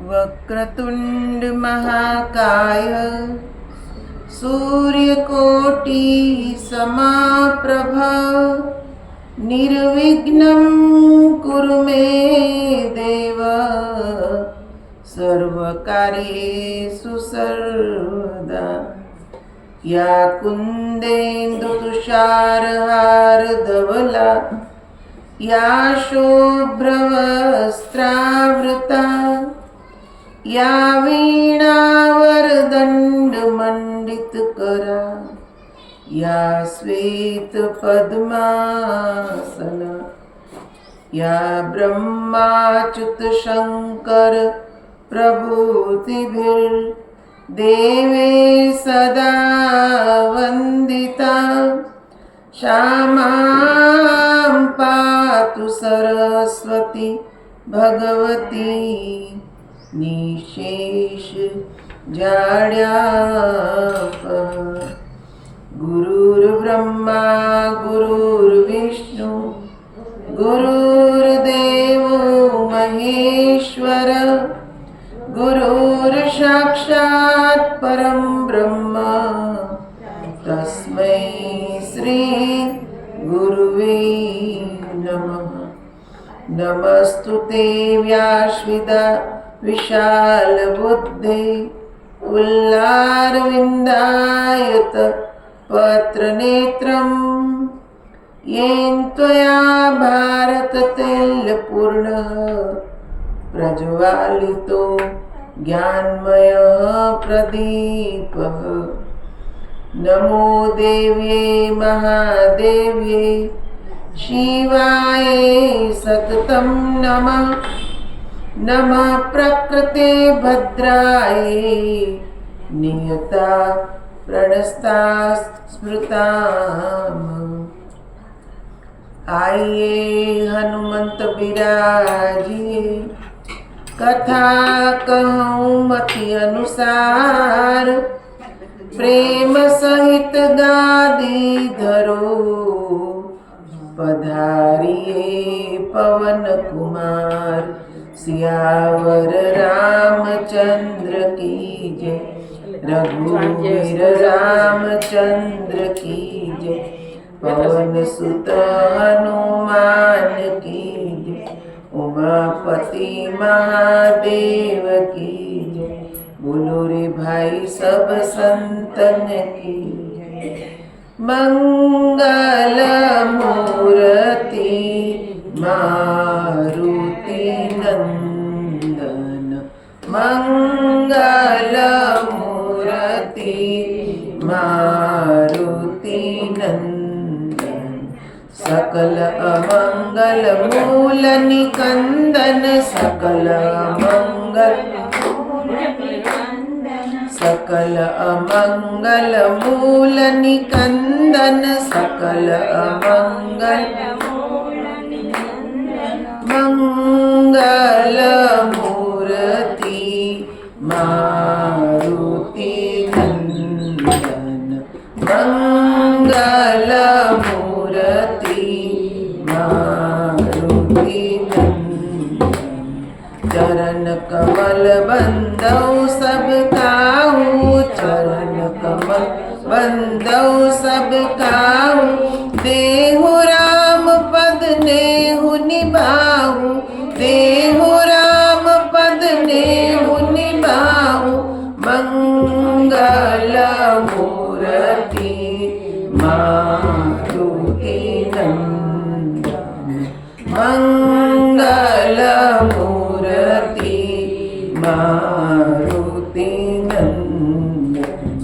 वक्रतुंड महाकाय सूर्यकोटि समाप्रभ निर्विघ्नं कुरु मे देव सर्वकार्येषु सर्वदा। या कुन्देन्दुतुषारहारधवला या शुभ्रवस्त्रावृता या वीणावरदण्डमण्डितकरा या श्वेतपद्मासना या ब्रह्माच्युतशङ्कर प्रभूतिभिर्देवे सदा वन्दिता। श्यामां पातु सरस्वती भगवती निशेष जाड्यापः। गुरुर्ब्रह्मा गुरुर्विष्णु गुरुर्देवो महेश्वर गुरुर्साक्षात् परं ब्रह्म तस्मै श्री गुरुवे नमः। नमस्तुते व्यासविदा विशालबुद्धे उल्लारविन्दायत पत्रनेत्रं येन त्वया भारततैलपूर्णः प्रज्वालितो ज्ञानमयः प्रदीपः। नमो देव्ये महादेव्ये शिवाय सततं नमः। नमः प्रकृते भद्राय नियता प्रणस्ता स्मृताम्। आइए हनुमंत बिराजिए कथा कहूँ मति अनुसार प्रेम सहित गादी धरो पधारिए पवन कुमार। सियावर रामचंद्र की जय रघुवीर रामचंद्र की जय पवन सुत हनुमान की जय उमापति महादेव की जय। बोलो रे भाई सब संतन की जय। मंगल मूर्ति मारुति नंदन मंगल मूर्ति मारुति नंदन सकल अमंगल मूल निकंदन सकल अमंगल मूल निकंदन सकल अमंगल मंगल मूर्ति मारुति नंदन मंगल मूर्ति मारुति नंदन। चरण कमल बंदौ सब काहू चरण कमल बंदौ सब काहू देहु राम पद नेहु निभाहु देहु राम पद नेहु निभाहु। मंगल मूर्ति मारुति नंदन मंगल मूर्ति मारुति नंदन।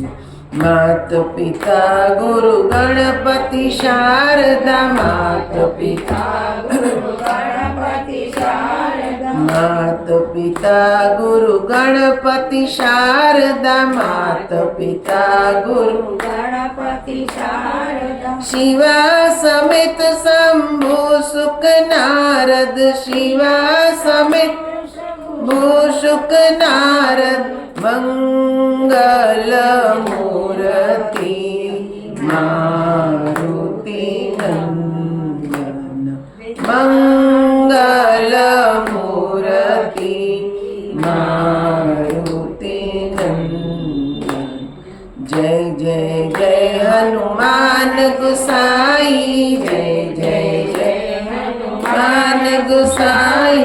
मात पिता गुरु गणपति शारदा मात पिता गुरु गणपति शारदा मात पिता गुरु गणपति शारदा मात पिता गुरु गणपति शारदा। शिवा समेत शंभु सुख नारद शिवा समेत भूषुक नारद मंगल मूर्ति मारुति नंदन मंगल मूर्ति हनुमान गुसाई जय जय जय हनुमान गुसाई।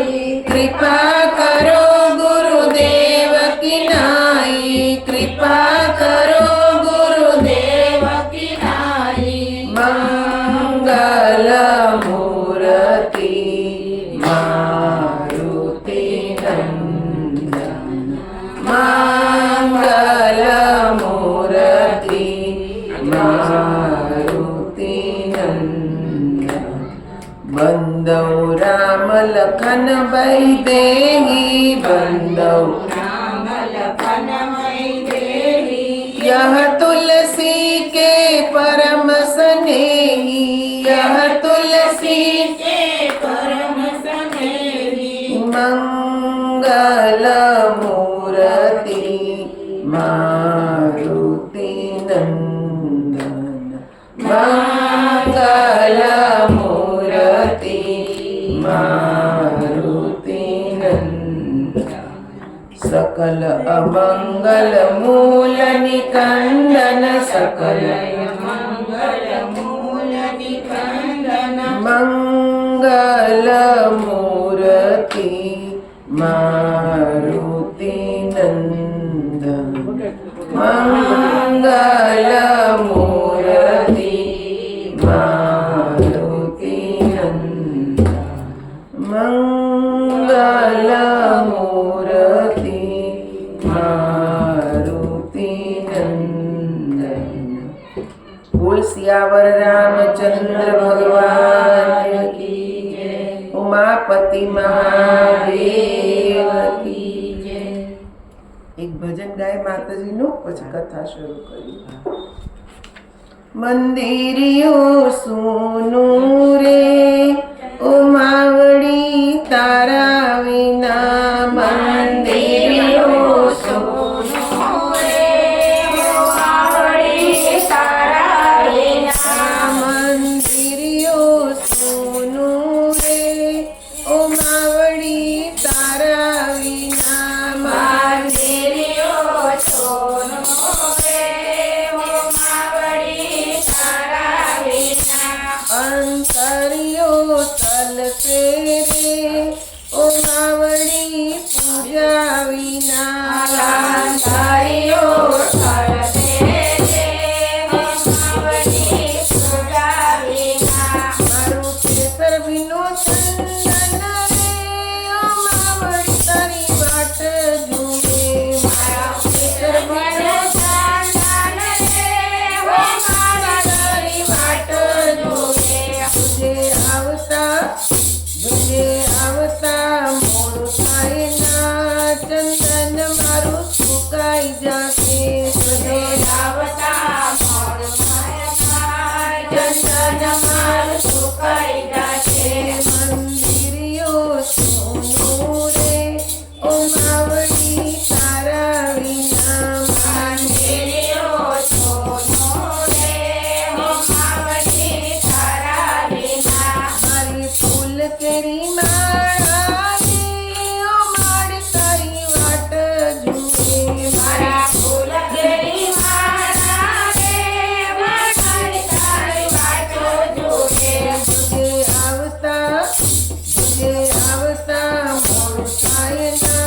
कृपा करो गुरुदेव की नाई, कृपा करो गुरुदेव की नाई। मंगल मूर्ति मारुति नंदन, मंगल मूर्ति मारुति नंदन। बंदौ राम लखन वैदेही, बंदौ राम लखन वैदेही। यह तुलसी के परम स्नेही, यह तुलसी के परम स्नेही। मंगल मूर्ति मारुति नंदन, मंगल मूर्ति मारुति नंदन। सकल अमंगल मूल निकंदन, सकल अमंगल मूल निकंदन। मंगल मूर्ति मारुति नंदन, मंगल मूर्ति मारुति नंदन, मंगल मूर्ति मारुति नंदन। बोल सियावर रामचंद्र भगवान की जय, उमापति महादेव की जय। एक भजन गाय माताजी नो પછી કથા શરૂ કરી। મંદિરિયો સોનું રે ઉમાવડી તારા વિના, મંદિરિયો સોનું રે ઉમાવડી તારા વિના। મંદિરિયો સોનું રે ઉમાવડી તારા વિના, મંદિરિયો સોનું રે ઉમાવડી તારા વિના। અંતરિયો તલસે રે ઉમાવડી પૂજા વિના, અંતરિયો તલસે રે ઉમાવડી પૂજા વિના। મારું કેસર વિનો ચંદન રે ઉમાવડી તારી વાટ જુએ, મારા કેસર વિનો ચંદન રે ઉમાવડી તારી વાટ જુએ। तुझे आवता मोरू थाय ना, चंदन मारू सुकाई जाके। तुझे आवता मोरू थाय ना, चंदन मारू सुकाई जाके। मंदिरियो सोनू रे उमावड़ी तारा विना, मंदिरियो सोनू रे उमावड़ी तारा विना। मारी फूल केरी माळा रे उमावड़ी तारी वाट जुए, मारा फूल केरी माळा रे उमावड़ी तारी वाट जुए। तुझे आवता मोरू थाय ना,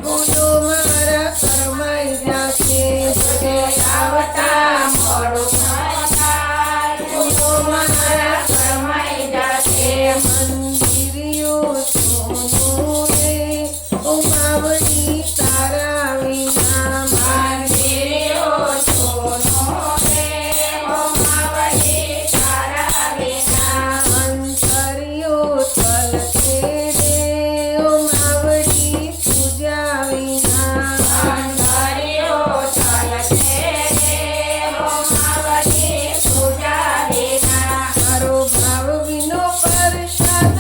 फूलो मारा करमाई जाके। तुझे आवता मोरू थाय ना, फूलो मारा करमाई जाके। मंदिरियो सोनू रे उमावड़ी तारा विना, मंदिरियो सोनू रे उमावड़ी तारा विना। अंतरियो तलसे रे उमावड़ी पूजा विना, अंतरियो तलसे रे उमावड़ी पूजा विना। मारो भाव विनो प्रसाद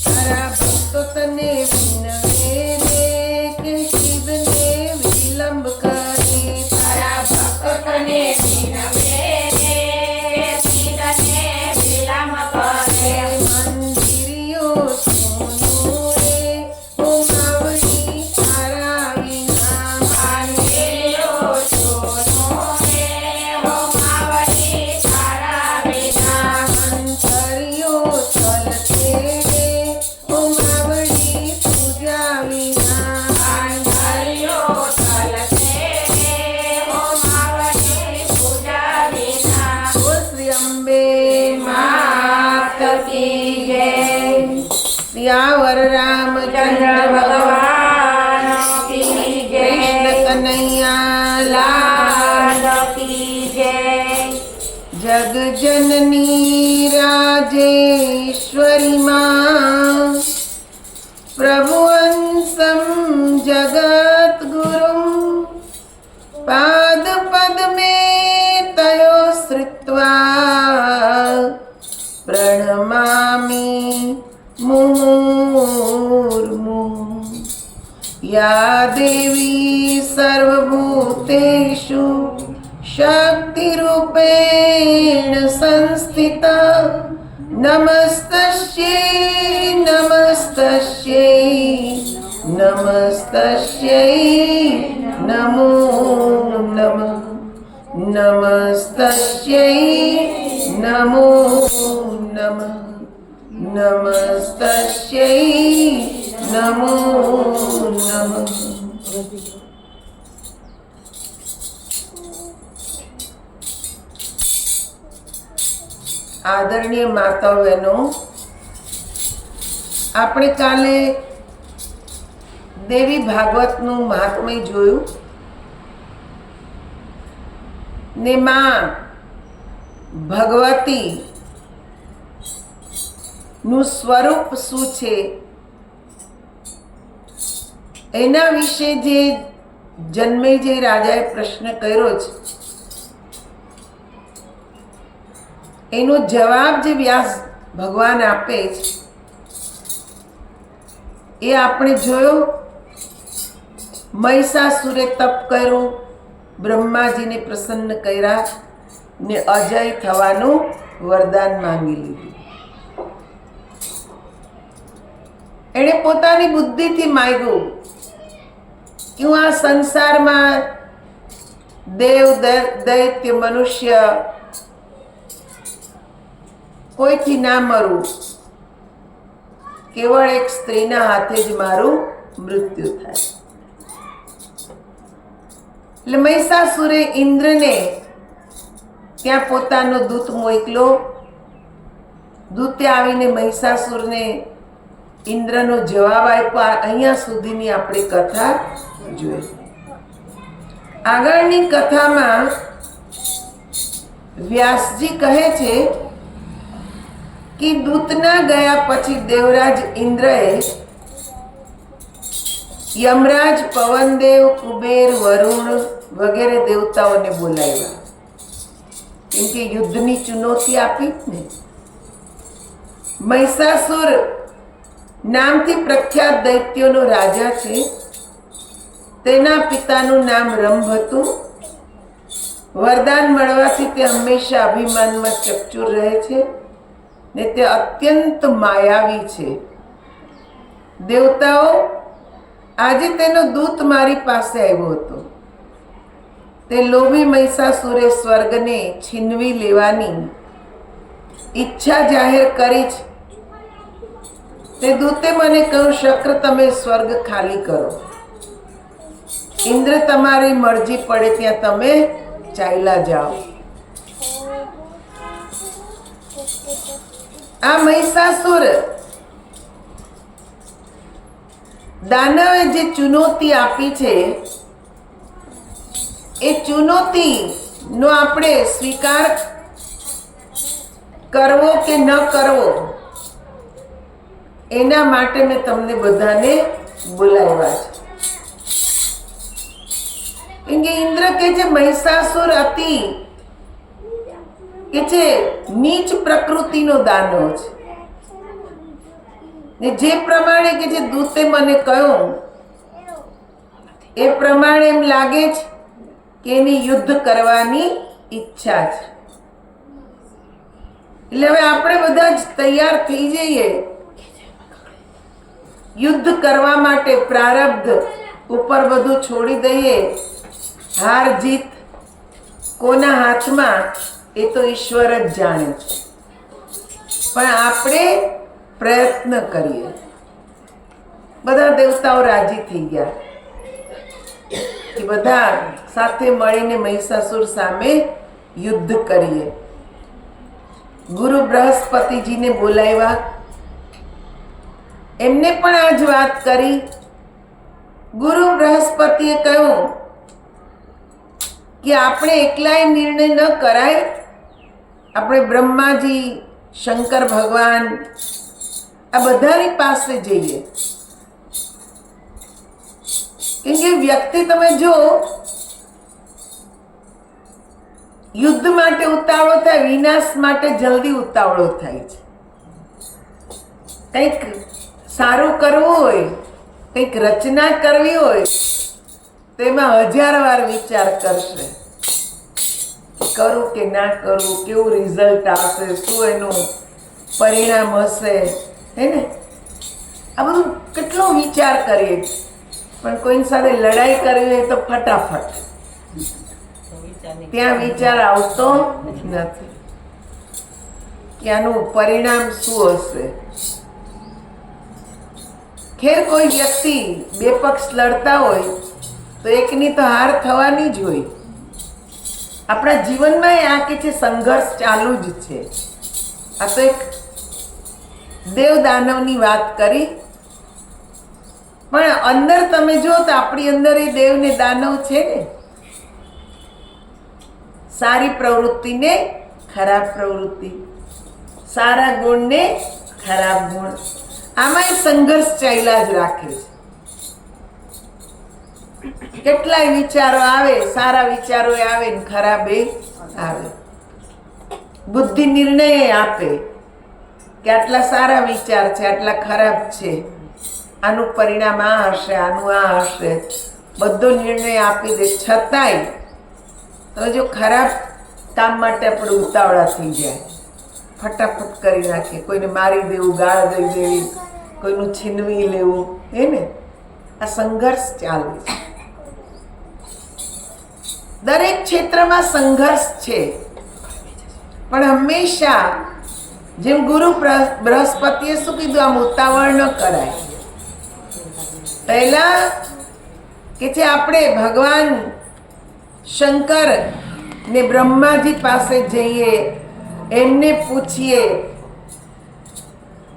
તારા ભક્તો તને વિનવે રે કે શિવને વિલંબ કરે. તારા ભક્તો તને વિનવે રે શિવને વિલંબ કરે. મંદિરિયો સોનું રે ઓ માવડી તારા વિના. મંદિરિયો સોનું રે ઓ માવડી તારા વિના. અંતરિયો ચલતે રે ઓ માવડી પૂજા વિના. અંતરિયો ચલતે રે ઓ માવડી પૂજા વિના. ઓ શ્રી અંબે માત કી જય. સિયાવર રામચંદ્ર ચંદ્ર ભગવાન ભગવાન કી જય. કૃષ્ણ કનૈયા લાલ લાલ કી જય. જગજનની રાજેશ્વરી માં પ્રભુવંશમ જગત ગુરુમ પાદ પદ્મે તયો શ્રિત્વા પ્रणमामि मुहुर्मुहुः. या देवी सर्वभूतेषु शक्तिरूपेण संस्थिता नमस्तस्यै नमस्तस्यै नमस्तस्यै नमो नमः. नमस्तस्यै नमो नमः. नमस्तस्यै नमो नमः. આદરણીય માતાઓ બહેનો, આપણે કાલે દેવી ભાગવતનું મહાત્મય જોયું ને માં ભગવતી નું સ્વરૂપ શું છે એના વિશે જે જન્મેજય રાજાએ પ્રશ્ન કર્યો છે એનો જવાબ જે વ્યાસ ભગવાન આપે છે એ આપણે જોયો. મહિષાસુરે તપ કર્યું, બ્રહ્માજીને પ્રસન્ન કર્યા ને અજય થવાનું વરદાન માંગી લીધું. એણે પોતાની બુદ્ધિથી માંગ્યું કે હું આ સંસારમાં દેવ દૈત્ય મનુષ્ય કોઈથી ના મરું, કેવળ એક સ્ત્રીના હાથે જ મારું મૃત્યુ થાય. એટલે મહિષાસુરે ઇન્દ્રને ત્યાં પોતાનો દૂત મોકલો. દૂતે આવીને મહિષાસુરને ઇન્દ્રનો જવાબ આપ્યો. અહીંયા સુધીની આપણી કથા જોઈ. આગળની કથામાં વ્યાસજી કહે છે કે દૂતના ગયા પછી દેવરાજ ઇન્દ્રએ યમરાજ, પવનદેવ, કુબેર, વરુણ વગેરે દેવતાઓને બોલાવ્યા. કેમ કે યુદ્ધની ચુનૌતી આપી ને. મહિષાસુર નામથી પ્રખ્યાત દૈત્યોનો રાજા છે. તેના પિતાનું નામ રંભ હતું. વરદાન મળવાથી તે હંમેશા અભિમાનમાં ચકચૂર રહે છે ને તે અત્યંત માયાવી છે. દેવતાઓ, આજે તેનો દૂત મારી પાસે આવ્યો હતો. તે લોભી મહિષાસુરે સ્વર્ગને છીનવી લેવાની ઈચ્છા જાહેર કરી છે. તે દૂતે મને કહ્યું, શક્ર તમે સ્વર્ગ ખાલી કરો. ઇન્દ્ર તમારી મરજી પડે ત્યાં તમે ચાલ્યા જાઓ. આ મહિષાસુર દાનવે જે ચુનૌતી આપી છે એ ચુનૌતીનો આપણે સ્વીકાર કરવો કે ન કરવો એના માટે મેં તમને બધાને બોલાવ્યા છે. કેમ કે ઇન્દ્ર ઇન્દ્ર કે છે મહિષાસુર અતિ કે છે નીચ પ્રકૃતિનો દાનવ છે ને જે પ્રમાણે કે જે દૂતે મને કહ્યું એ પ્રમાણે એમ લાગે છે કે એની યુદ્ધ કરવાની ઈચ્છા છે. એટલે હવે આપણે બધા જ તૈયાર થઈ જઈએ યુદ્ધ કરવા માટે. પ્રારબ્ધ ઉપર બધું છોડી દઈએ. હાર જીત કોના હાથમાં એ તો ઈશ્વર જ જાણે છે, પણ આપણે પ્રયત્ન કરીએ. બધા દેવતાઓ રાજી થઈ ગયા કે બધા સાથે મળીને મહિષાસુર સામે યુદ્ધ કરીએ. ગુરુ બૃહસ્પતિજીને બોલાવ્યા, એમને પણ આ જ વાત કરી. ગુરુ બૃહસ્પતિએ કહ્યું કે આપણે એકલાય નિર્ણય ન કરાય, આપણે બ્રહ્માજી, શંકર ભગવાન આ બધાની પાસે જઈએ. કેમ કે વ્યક્તિ તમે જો યુદ્ધ માટે ઉતાવળો થાય, વિનાશ માટે જલ્દી ઉતાવળો થાય છે. કંઈક સારું કરવું હોય, કંઈક રચના કરવી હોય તો એમાં 1000 વાર વિચાર કરશે, કરું કે ના કરું, કેવું રિઝલ્ટ આવશે, શું એનું પરિણામ હશે, હે ને? આ બધું કેટલો વિચાર કરીએ. પણ કોઈની સાથે લડાઈ કરવી હોય તો ફટાફટ ત્યાં વિચાર આવતો નથી કે આનું પરિણામ શું હશે. ખેર કોઈ વ્યક્તિ બે પક્ષ લડતા હોય તો એકની તો હાર થવાની જ હોય. આપણા જીવનમાં આ કે છે સંઘર્ષ ચાલુ જ છે. આ તો એક દેવ દાનવની વાત કરી, પણ અંદર તમે જો તો આપણી અંદર એ દેવ ને દાનવ છે ને. સારી પ્રવૃત્તિને ખરાબ પ્રવૃત્તિ, સારા ગુણને ખરાબ ગુણ, આમાં સંઘર્ષ ચાલ્યા જ રાખે છે. કેટલાય વિચારો આવે, સારા વિચારો આવે ને ખરાબ એ આવે. બુદ્ધિ નિર્ણય આપે કે આટલા સારા વિચાર છે, આટલા ખરાબ છે, આનું પરિણામ આ હશે, આનું આ હશે, બધો નિર્ણય આપી દે. છતાંય તો જો ખરાબ કામ માટે આપણે ઉતાવળા થઈ જાય, ફટાફટ કરી નાખીએ. કોઈને મારી દેવું, ગાળ દઈ દેવી, કોઈનું છીનવી લેવું, હે ને? આ સંઘર્ષ ચાલે છે. દરેક ક્ષેત્રમાં સંઘર્ષ છે, પણ હંમેશા જેમ ગુરુ બૃહસ્પતિએ શું કીધું, આમ ઉતાવળ ન કરાય. પહેલા કે છે આપણે ભગવાન શંકર ને બ્રહ્માજી પાસે જઈએ, એમને પૂછીએ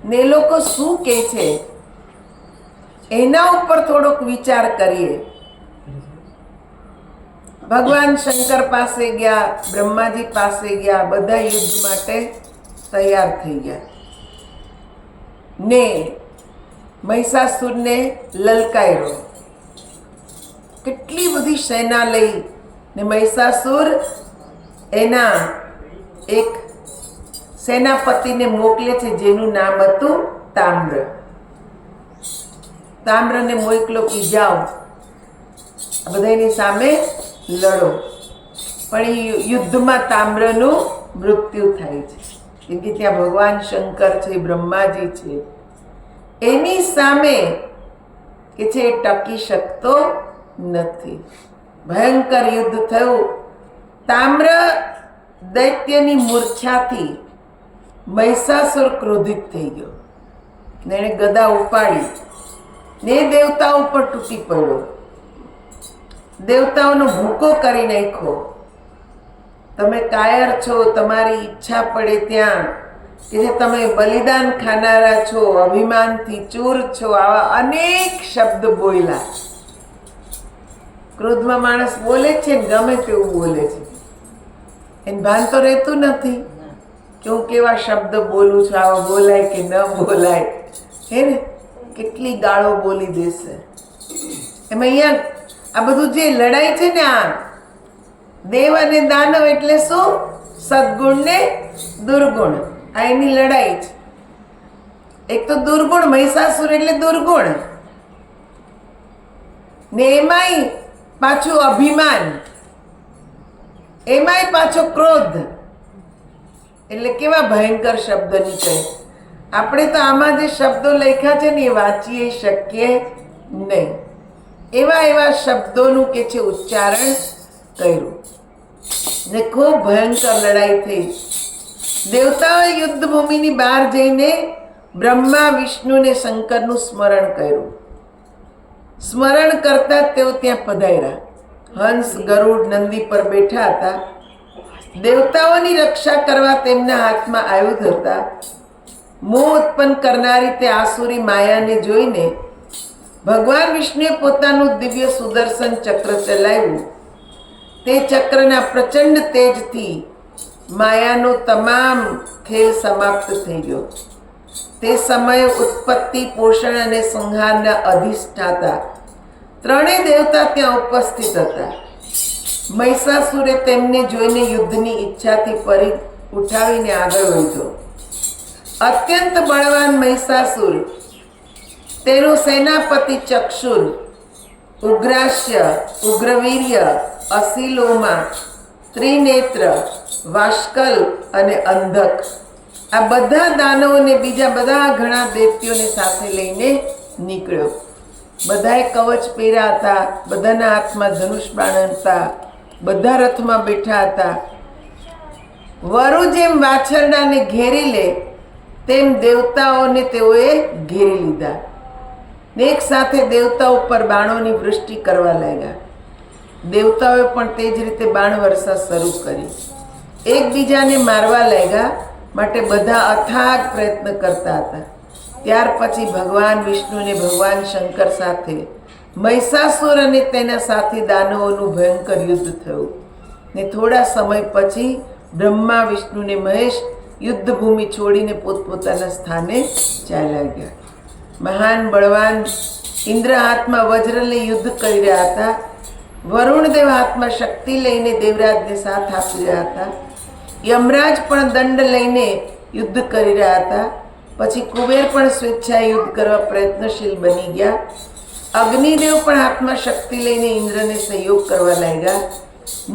ને એ લોકો શું કહે છે એના ઉપર થોડોક વિચાર કરીએ. ભગવાન શંકર પાસે ગયા, બ્રહ્માજી પાસે ગયા, બધા યુદ્ધ માટે તૈયાર થઈ ગયા ને મહિષાસુરને લલકાર્યો. કેટલી બધી સેના લઈ ને મહિષાસુર એના એક સેનાપતિને મોકલે છે જેનું નામ હતું તામ્ર. તામ્રને મોકલો કે જાઓ બધાની સામે લડો. પણ એ યુદ્ધમાં તામ્રનું મૃત્યુ થાય છે, કેમ કે ત્યાં ભગવાન શંકર છે, બ્રહ્માજી છે, એની સામે કે છે એ ટકી શકતો નથી. ભયંકર યુદ્ધ થયું. તામ્ર દૈત્યની મૂર્છાથી મહિષાસુર ક્રોધિત થઈ ગયો ને એણે ગદા ઉપાડી ને દેવતા ઉપર તૂટી પડ્યો. દેવતાઓનો ભૂકો કરી નાખ્યો. તમે કાયર છો, તમારી ઈચ્છા પડે ત્યાં કે જે તમે બલિદાન ખાનારા છો, અભિમાનથી ચૂર છો, આવા અનેક શબ્દ બોલ્યા. ક્રોધમાં માણસ બોલે છે ને ગમે તેવું બોલે છે, એને ભાન તો રહેતું નથી કે હું કેવા શબ્દ બોલું છું, આવા બોલાય કે ન બોલાય, હે ને? કેટલી ગાળો બોલી દેશે. એમાં અહીંયા આ બધું જે લડાઈ છે ને, આ દેવ અને દાનવ એટલે શું? સદગુણ ને દુર્ગુણ. આ એની લડાઈ છે. એક તો દુર્ગુણ, મહિષાસુર એટલે દુર્ગુણ, ને એમાંય પાછું અભિમાન, એમાંય પાછો ક્રોધ. એટલે કેવા ભયંકર શબ્દ નીકળે. આપણે તો આમાં જે શબ્દો લખ્યા છે ને એ વાંચીએ શકીએ નહીં. એવા એવા શબ્દોનું કે છે ઉચ્ચારણ કર્યું ને ખૂબ ભયંકર લડાઈ થઈ. દેવતાઓએ યુદ્ધ ભૂમિની બહાર જઈને બ્રહ્મા, વિષ્ણુ ને શંકરનું સ્મરણ કર્યું. સ્મરણ કરતા તેઓ ત્યાં પધાર્યા. હંસ, ગરુડ, નંદી પર બેઠા હતા. દેવતાઓની રક્ષા કરવા તેમના હાથમાં આયુધ હતા. મોહ ઉત્પન્ન કરનારી તે આસુરી માયાને જોઈને ભગવાન વિષ્ણુએ પોતાનું દિવ્ય સુદર્શન ચક્ર ચલાવ્યું. તે ચક્રના પ્રચંડ તેજથી માયાનો તમામ ખેલ સમાપ્ત થઈ ગયો. તે સમયે ઉત્પત્તિ, પોષણ અને સંહારના અધિષ્ઠાતા ત્રણેય દેવતા ત્યાં ઉપસ્થિત હતા. મહિષાસુરે તેમને જોઈને યુદ્ધની ઈચ્છાથી પરી ઉઠાવીને આગળ વધ્યો. અત્યંત બળવાન મહિષાસુર, તેનો સેનાપતિ ચક્ષુર, ઉગ્રાસ્ય, ઉગ્રવીર્ય, અસીલોમા, ત્રિનેત્ર, વાષ્કલ અને અંધક, આ બધા દાનવોને બીજા બધા ઘણા દૈત્યોને સાથે લઈને નીકળ્યો. બધાએ કવચ પહેર્યા હતા, બધાના હાથમાં ધનુષ બાણ હતા, બધા રથમાં બેઠા હતા. વરુ જેમ વાછરડાને ઘેરી લે તેમ દેવતાઓને તેઓએ ઘેરી લીધા ને એક સાથે દેવતાઓ ઉપર બાણોની વૃષ્ટિ કરવા લાગ્યા. દેવતાઓએ પણ તે જ રીતે બાણ વર્ષા શરૂ કરી. એકબીજાને મારવા લાગ્યા માટે બધા અથાગ પ્રયત્ન કરતા હતા. ત્યાર પછી ભગવાન વિષ્ણુ અને ભગવાન શંકર સાથે મહિષાસુર અને તેના સાથી દાનવોનું ભયંકર યુદ્ધ થયું ને થોડા સમય પછી બ્રહ્મા, વિષ્ણુ ને મહેશ યુદ્ધ ભૂમિ છોડીને પોતપોતાના સ્થાને ચાલ્યા ગયા. મહાન બળવાન ઇન્દ્ર હાથમાં વજ્ર લઈ યુદ્ધ કરી રહ્યા હતા. વરુણદેવ હાથમાં શક્તિ લઈને દેવરાજને સાથ આપી રહ્યા હતા. યમરાજ પણ દંડ લઈને યુદ્ધ કરી રહ્યા હતા. પછી કુબેર પણ સ્વેચ્છાએ યુદ્ધ કરવા પ્રયત્નશીલ બની ગયા. અગ્નિદેવ પણ હાથમાં શક્તિ લઈને ઇન્દ્રને સહયોગ કરવા લાગ્યા.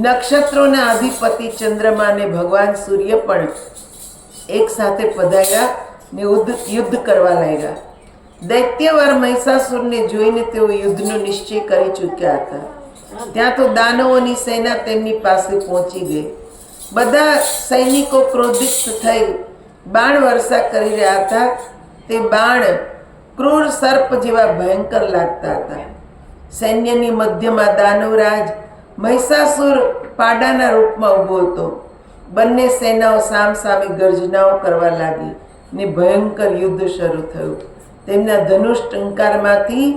નક્ષત્રોના અધિપતિ ચંદ્રમા અને ભગવાન સૂર્ય પણ એક સાથે પધાર્યા ને યુદ્ધ કરવા લાગ્યા. દૈત્યવર મહિષાસુરને જોઈને તેઓ યુદ્ધનો નિશ્ચય કરી ચૂક્યા હતા. ત્યાં તો દાનવોની સેના તેમની પાસે પહોંચી ગઈ. બધા સૈનિકો ક્રોધિત થઈ બાણ વર્ષા કરી રહ્યા હતા. તે બાણ ક્રૂર સર્પ જેવા ભયંકર લાગતા હતા. સૈન્યની મધ્યમાં દાનવરાજ મહિષાસુર પાડાના રૂપમાં ઊભો હતો. બંને સેનાઓ સામસામે ગર્જનાઓ કરવા લાગી ને ભયંકર યુદ્ધ શરૂ થયું. તેમના ધનુષ ટંકારમાંથી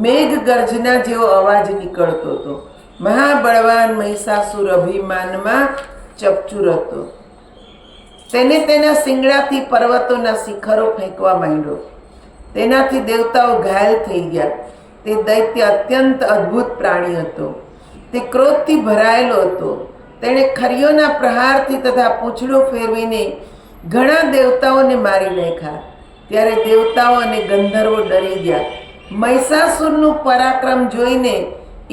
મેઘ ગર્જના જેવો અવાજ નીકળતો હતો. મહાબળવાન મહિષાસુર અભિમાનમાં ચકચુર હતો. તેને તેના શિંગડાથી પર્વતોના શિખરો ફેંકવા માંડ્યો. તેનાથી દેવતાઓ ઘાયલ થઈ ગયા. તે દૈત્ય અત્યંત અદ્ભુત પ્રાણી હતો. તે ક્રોધથી ભરાયેલો હતો. તેણે ખરીઓના પ્રહારથી તથા પૂંછડું ફેરવીને ઘણા દેવતાઓને મારી નાખ્યા. ત્યારે દેવતાઓ અને ગંધર્વો ડરી ગયા. મહિષાસુરનું પરાક્રમ જોઈને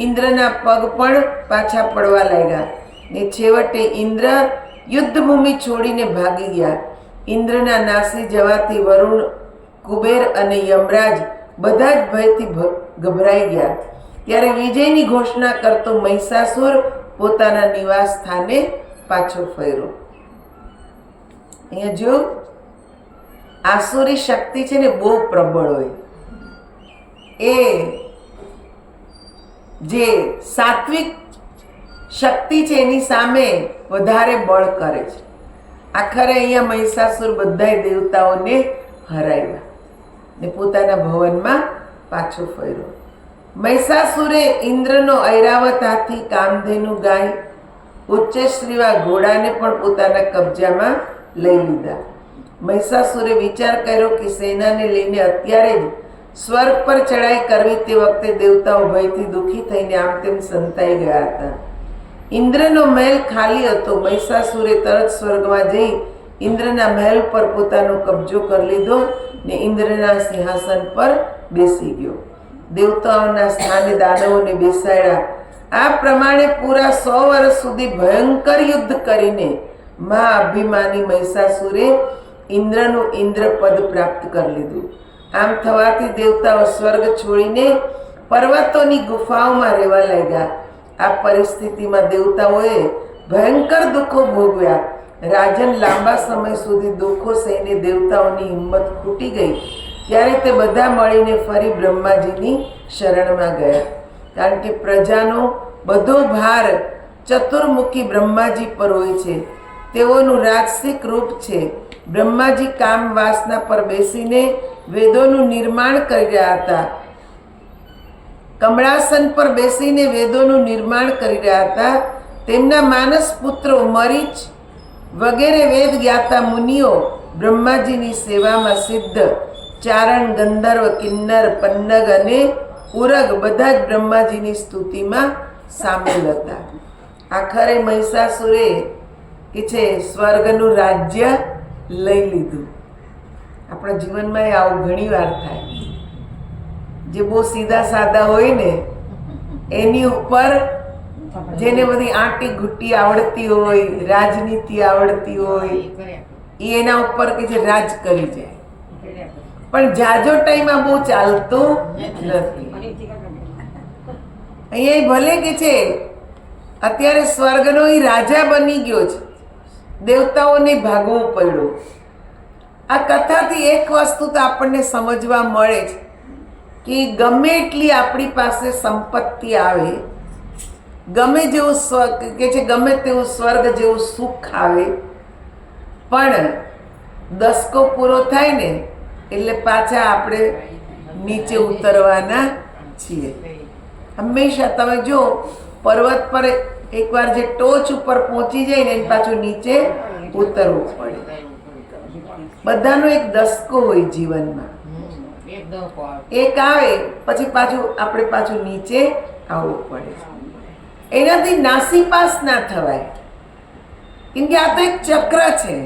ઇન્દ્રના પગ પણ પાછા પડવા લાગ્યા ને છેવટે ઇન્દ્ર યુદ્ધભૂમિ છોડીને ભાગી ગયા. ઇન્દ્રના નાસી જવાથી વરુણ, કુબેર અને યમરાજ બધા જ ભયથી ગભરાઈ ગયા. ત્યારે વિજયની ઘોષણા કરતો મહિષાસુર પોતાના નિવાસ સ્થાને પાછો ફર્યો. અહીંયા જો આસુરી શક્તિ છે ને બહુ પ્રબળ હોય. એ જે સાત્વિક શક્તિ છે એની સામે વધારે બળ કરે છે. આખરે અહીંયા મહિષાસુર બધાય દેવતાઓને હરાવ્યા ને પોતાના ભવનમાં પાછો ફર્યો. મહિષાસુરે ઇન્દ્રનો ઐરાવત હાથી, કામધેનુ ગાય, ઉચ્ચશ્રીવા ઘોડાને પણ પોતાના કબજામાં લઈ લીધા. મહિષાસુરે વિચાર કર્યો કે સેનાને લઈને અત્યારે જ સ્વર્ગ પર ચડાઈ કરવી. તે વખતે દેવતાઓ ભયથી દુઃખી થઈને આમ તેમ સંતાઈ ગયા હતા. ઇન્દ્રનો મહેલ ખાલી હતો. મહિષાસુરે તરત સ્વર્ગમાં જઈ ઇન્દ્રના મહેલ પર પોતાનો કબજો કરી લીધો ને ઇન્દ્રના સિંહાસન પર બેસી ગયો. દેવતાઓના સ્થાને દાનવોને બેસાડ્યા. આ પ્રમાણે પૂરા 100 વર્ષ સુધી ભયંકર યુદ્ધ કરીને મહાઅભિમાની મહિષાસુરે ઇન્દ્રનું ઇન્દ્રપદ પ્રાપ્ત કરી લીધું. આમ થવાથી દેવતાઓ સ્વર્ગ છોડીને પર્વતોની ગુફાઓમાં રહેવા લાગ્યા. આ પરિસ્થિતિમાં દેવતાઓએ ભયંકર દુઃખો ભોગવ્યા. રાજન લાંબા સમય સુધી દુઃખો સહીને દેવતાઓની હિંમત ખૂટી ગઈ. ત્યારે તે બધા મળીને ફરી બ્રહ્માજીની શરણમાં ગયા. કારણ કે પ્રજાનો બધો ભાર ચતુર્મુખી બ્રહ્માજી પર હોય છે. તેઓનું રાજસિક રૂપ છે. બ્રહ્માજી કામ વાસના પર બેસીને વેદોનું નિર્માણ કરી રહ્યા હતા. કમળાસન પર બેસીને વેદોનું નિર્માણ કરી રહ્યા હતા. તેમના માનસ પુત્રો મરીચ વગેરે વેદ જ્ઞાતા મુનિઓ બ્રહ્માજીની સેવામાં સિદ્ધ. ચારણ, ગંધર્વ, કિન્નર, પન્નગ અને ઉરગ બધા જ બ્રહ્માજીની સ્તુતિમાં સામેલ હતા. આખરે મહિષાસુરે કે છે સ્વર્ગનું રાજ્ય લઈ લીધું. આપણા જીવનમાં એ આવું ઘણી વાર થાય. જે બહુ સીધા સાદા હોય ને એની ઉપર જેને બધી આંટી ઘૂંટી આવડતી હોય, રાજનીતિ આવડતી હોય, એ એના ઉપર કે જે રાજ કરી જાય. પણ જાજો ટાઈમ આ બહુ ચાલતો નથી. અહીંયા ભલે કે છે અત્યારે સ્વર્ગનો એ રાજા બની ગયો છે, દેવતાઓને ભાગવો પડ્યો. આ કથાથી એક વસ્તુ તો આપણને સમજવા મળે છે કે ગમે એટલી આપણી પાસે સંપત્તિ આવે, ગમે જેવું કે છે ગમે તેવું સ્વર્ગ જેવું સુખ આવે, પણ દસકો પૂરો થાય ને એટલે પાછા આપણે નીચે ઉતરવાના છીએ. હંમેશા તમે જો પર્વત પર એકવાર જે ટોચ ઉપર પહોંચી જાય ને પાછું નીચે ઉતરવું પડે. બધાનો એક દસકો હોય જીવનમાં. એક આવે પછી પાછું આપણે પાછું નીચે આવવું પડે. એનાથી નાસીપાસ ના થવાય, કેમ કે આ તો એક ચક્ર છે.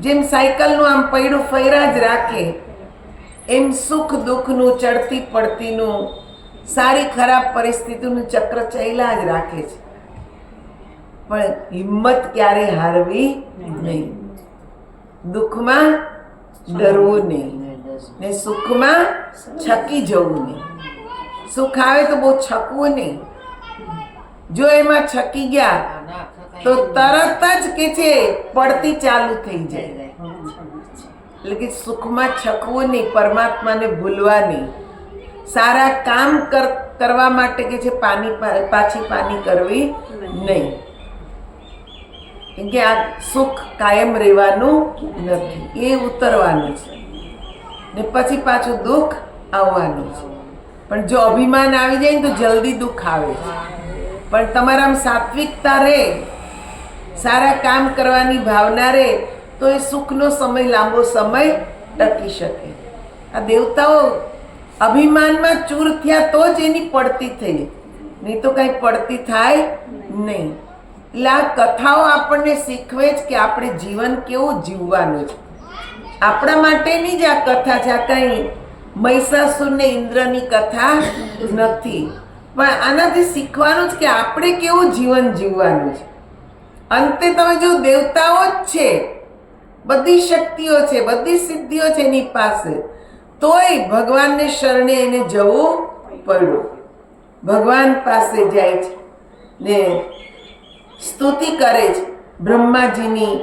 જેમ સાયકલનું આમ પૈડું ફર્યા જ રાખે એમ સુખ દુઃખનું, ચડતી પડતીનું, સારી ખરાબ પરિસ્થિતિનું ચક્ર ચાલ્યા જ રાખે છે. પણ હિંમત ક્યારે હારવી નહીં. દુઃખમાં ડરવું નહીં ને સુખમાં છકી જવું નહીં. સુખ આવે તો બહુ છકવું નહીં. જો એમાં છકી ગયા તો તરત જ કે છે પડતી ચાલુ થઈ જાય. એટલે કે સુખમાં છકવું નહીં, પરમાત્માને ભૂલવા નહીં. સારા કામ કરવા માટે કે છે પાછી પાની કરવી નહીં. કેમ કે આ સુખ કાયમ રહેવાનું નથી, એ ઉતરવાનું છે ને પછી પાછું દુઃખ આવવાનું છે. પણ જો અભિમાન આવી જાય ને તો જલ્દી દુઃખ આવે છે. પણ તમારામાં સાત્વિકતા રહે, સારા કામ કરવાની ભાવના રહે તો એ સુખનો સમય લાંબો સમય ટકી શકે. આ દેવતાઓ અભિમાનમાં ચૂર થયા તો જ એની પડતી થઈ, નહીં તો કઈ પડતી થાય નહીં. એટલે આ કથાઓ આપણને શીખવે છે કે આપણે જીવન કેવું જીવવાનું છે. આપણા માટેની જ આ કથા છે. આ કઈ મહિષાસુર ને ઇન્દ્રની કથા નથી, પણ આનાથી શીખવાનું છે કે આપણે કેવું જીવન જીવવાનું છે. અંતે તમે જો દેવતાઓ જ છે, બધી શક્તિઓ છે, બધી સિદ્ધિઓ છે એની પાસે, તોય ભગવાનને શરણે એને જવું પડ્યું. ભગવાન પાસે જાય છે ને સ્તુતિ કરે છે બ્રહ્માજીની,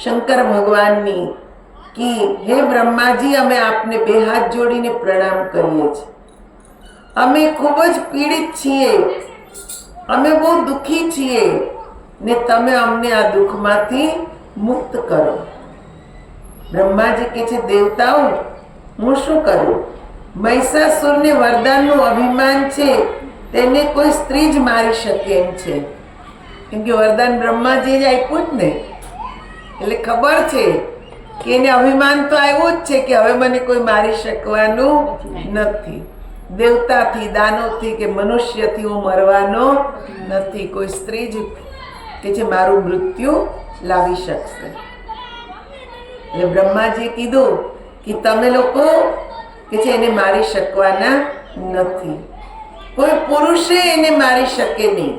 શંકર ભગવાનની કે હે બ્રહ્માજી, અમે આપને બે હાથ જોડીને પ્રણામ કરીએ છીએ. અમે ખૂબ જ પીડિત છીએ, અમે બહુ દુઃખી છીએ ને તમે અમને આ દુઃખમાંથી મુક્ત કરો. બ્રહ્માજી કહે છે દેવતાઓ હું શું કરું? મહિષાસુરને વરદાનનું અભિમાન છે, તેને કોઈ સ્ત્રી જ મારી શકે એમ છે. કેમ કે વરદાન બ્રહ્માજીએ જ આપ્યું જ ને, એટલે ખબર છે કે એને અભિમાન તો આવ્યું જ છે કે હવે મને કોઈ મારી શકવાનું નથી. દેવતાથી, દાનવથી કે મનુષ્યથી હું મરવાનો નથી. નથી, કોઈ સ્ત્રી જ કે જે મારું મૃત્યુ લાવી શકશે. એટલે બ્રહ્માજીએ કીધું કે તમે લોકો કે છે એને મારી શકવાના નથી, કોઈ પુરુષે એને મારી શકે નહીં.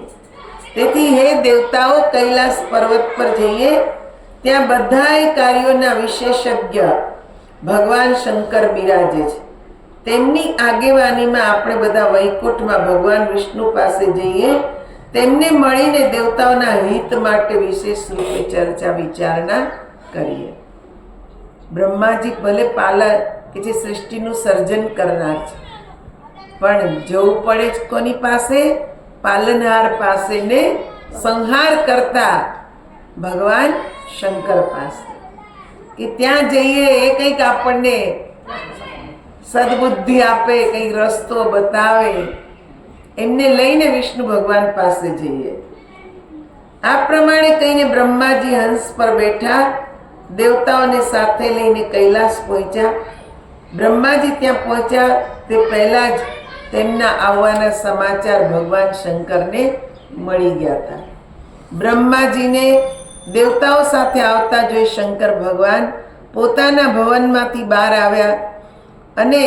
તેથી હે દેવતાઓ, કૈલાસ પર્વત પર જઈએ, ત્યાં બધાય કાર્યોના વિશેષજ્ઞ ભગવાન શંકર બિરાજે છે. તેમની આગેવાનીમાં આપણે બધા વૈકુંઠમાં ભગવાન વિષ્ણુ પાસે જઈએ, તેમને મળીને દેવતાઓના હિત માટે વિશેષ રૂપે ચર્ચા વિચારણા કરીએ. બ્રહ્માજી ભલે પાલક કે જે સૃષ્ટિનું સર્જન કરનાર છે, પણ જવું પડે જ કોની પાસે? પાલનહાર પાસે ને સંહાર કરતા ભગવાન શંકર પાસે. કે ત્યાં જઈએ, એ કંઈક આપણને સદબુદ્ધિ આપે, કંઈક રસ્તો બતાવે. એમને લઈને વિષ્ણુ ભગવાન પાસે જઈએ. આ પ્રમાણે કહીને બ્રહ્માજી હંસ પર બેઠા, દેવતાઓને સાથે લઈને કૈલાસ પહોંચ્યા. બ્રહ્માજી ત્યાં પહોંચ્યા તે પહેલા જ તેમના આવવાના સમાચાર ભગવાન શંકરને મળી ગયા હતા. બ્રહ્માજીને દેવતાઓ સાથે આવતા જોઈ શંકર ભગવાન પોતાના ભવનમાંથી બહાર આવ્યા અને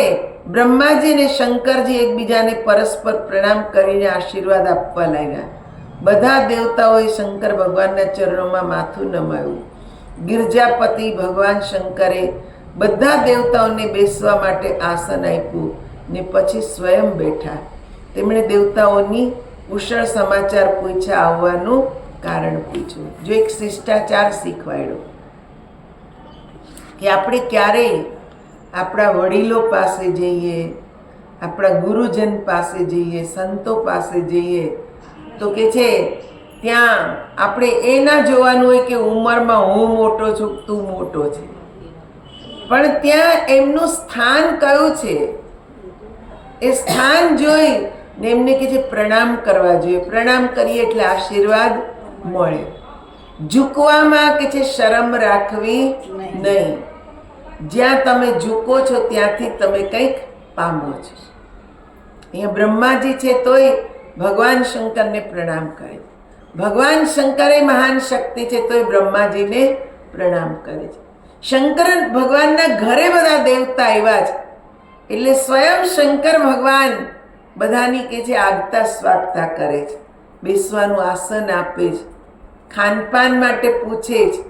બ્રહ્માજી અને શંકરજી એકબીજાને પરસ્પર પ્રણામ કરીને આશીર્વાદ આપવા લાગ્યા. બધા દેવતાઓએ શંકર ભગવાનના ચરણોમાં માથું નમાવ્યું. ગિરજાપતિ ભગવાન શંકરે બધા દેવતાઓને બેસવા માટે આસન આપ્યું ને પછી સ્વયં બેઠા. તેમણે દેવતાઓની કુશળ સમાચાર પૂછ્યા, આવવાનું કારણ પૂછ્યું. જો એક શિષ્ટાચાર શીખવાડ્યો કે આપણે ક્યારેય આપણા વડીલો પાસે જઈએ, આપણા ગુરુજન પાસે જઈએ, સંતો પાસે જઈએ તો કે છે ત્યાં આપણે એ ના જોવાનું હોય કે ઉંમરમાં હું મોટો છું, તું મોટો છે, પણ ત્યાં એમનું સ્થાન કયું છે એ સ્થાન જોઈ ને એમને કે છે પ્રણામ કરવા જોઈએ. પ્રણામ કરીએ એટલે આશીર્વાદ મળે. ઝૂકવામાં કે છે શરમ રાખવી નહીં. જ્યાં તમે ઝૂકો છો ત્યાંથી તમે કંઈક પામો છો. અહીંયા બ્રહ્માજી છે તોય ભગવાન શંકરને પ્રણામ કરે. ભગવાન શંકરે મહાન શક્તિ છે તોય બ્રહ્માજીને પ્રણામ કરે છે. શંકર ભગવાનના ઘરે બધા દેવતા આવ્યા છે એટલે સ્વયં શંકર ભગવાન બધાની કે છે આગતા સ્વાગતા કરે છે. બેસવાનું આસન આપે છે, ખાનપાન માટે પૂછે છે.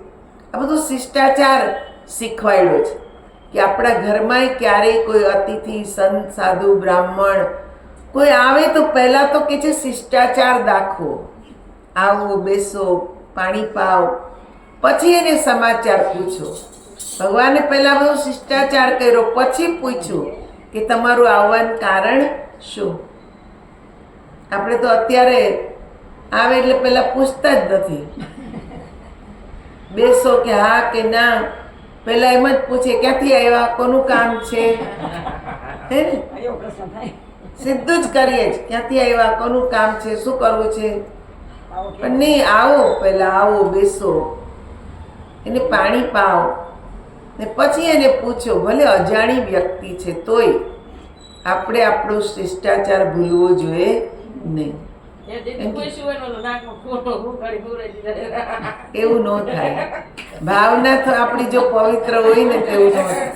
આ બધું શિષ્ટાચાર શીખવાડ્યો છે કે આપણા ઘરમાં ક્યારેય કોઈ અતિથિ, સંત, સાધુ, બ્રાહ્મણ કોઈ આવે તો પહેલાં તો કે છે શિષ્ટાચાર દાખવો. આવો, બેસો, પાણી પાવ, પછી એને સમાચાર પૂછો. ભગવાને પહેલાં બધો શિષ્ટાચાર કર્યો, પછી પૂછ્યું કે તમારું આવવાનું કારણ શું. આપણે તો અત્યારે આવે એટલે પહેલાં પૂછતા જ નથી. બેસો કે હા કે ના, પહેલાં એમ જ પૂછે ક્યાંથી આવ્યા, કોનું કામ છે, હે ને? સીધું જ કરીએ જ, ક્યાંથી આવ્યા, કોનું કામ છે, શું કરવું છે. પણ નહીં, આવો, પહેલાં આવો, બેસો, એને પાણી પાવ ને પછી એને પૂછો. ભલે અજાણી વ્યક્તિ છે તોય આપણે આપણો શિષ્ટાચાર ભૂલવો જોઈએ નહીં. એવું ન થાય. ભાવના તો આપણી જો પવિત્ર હોય ને તેવું ન થાય.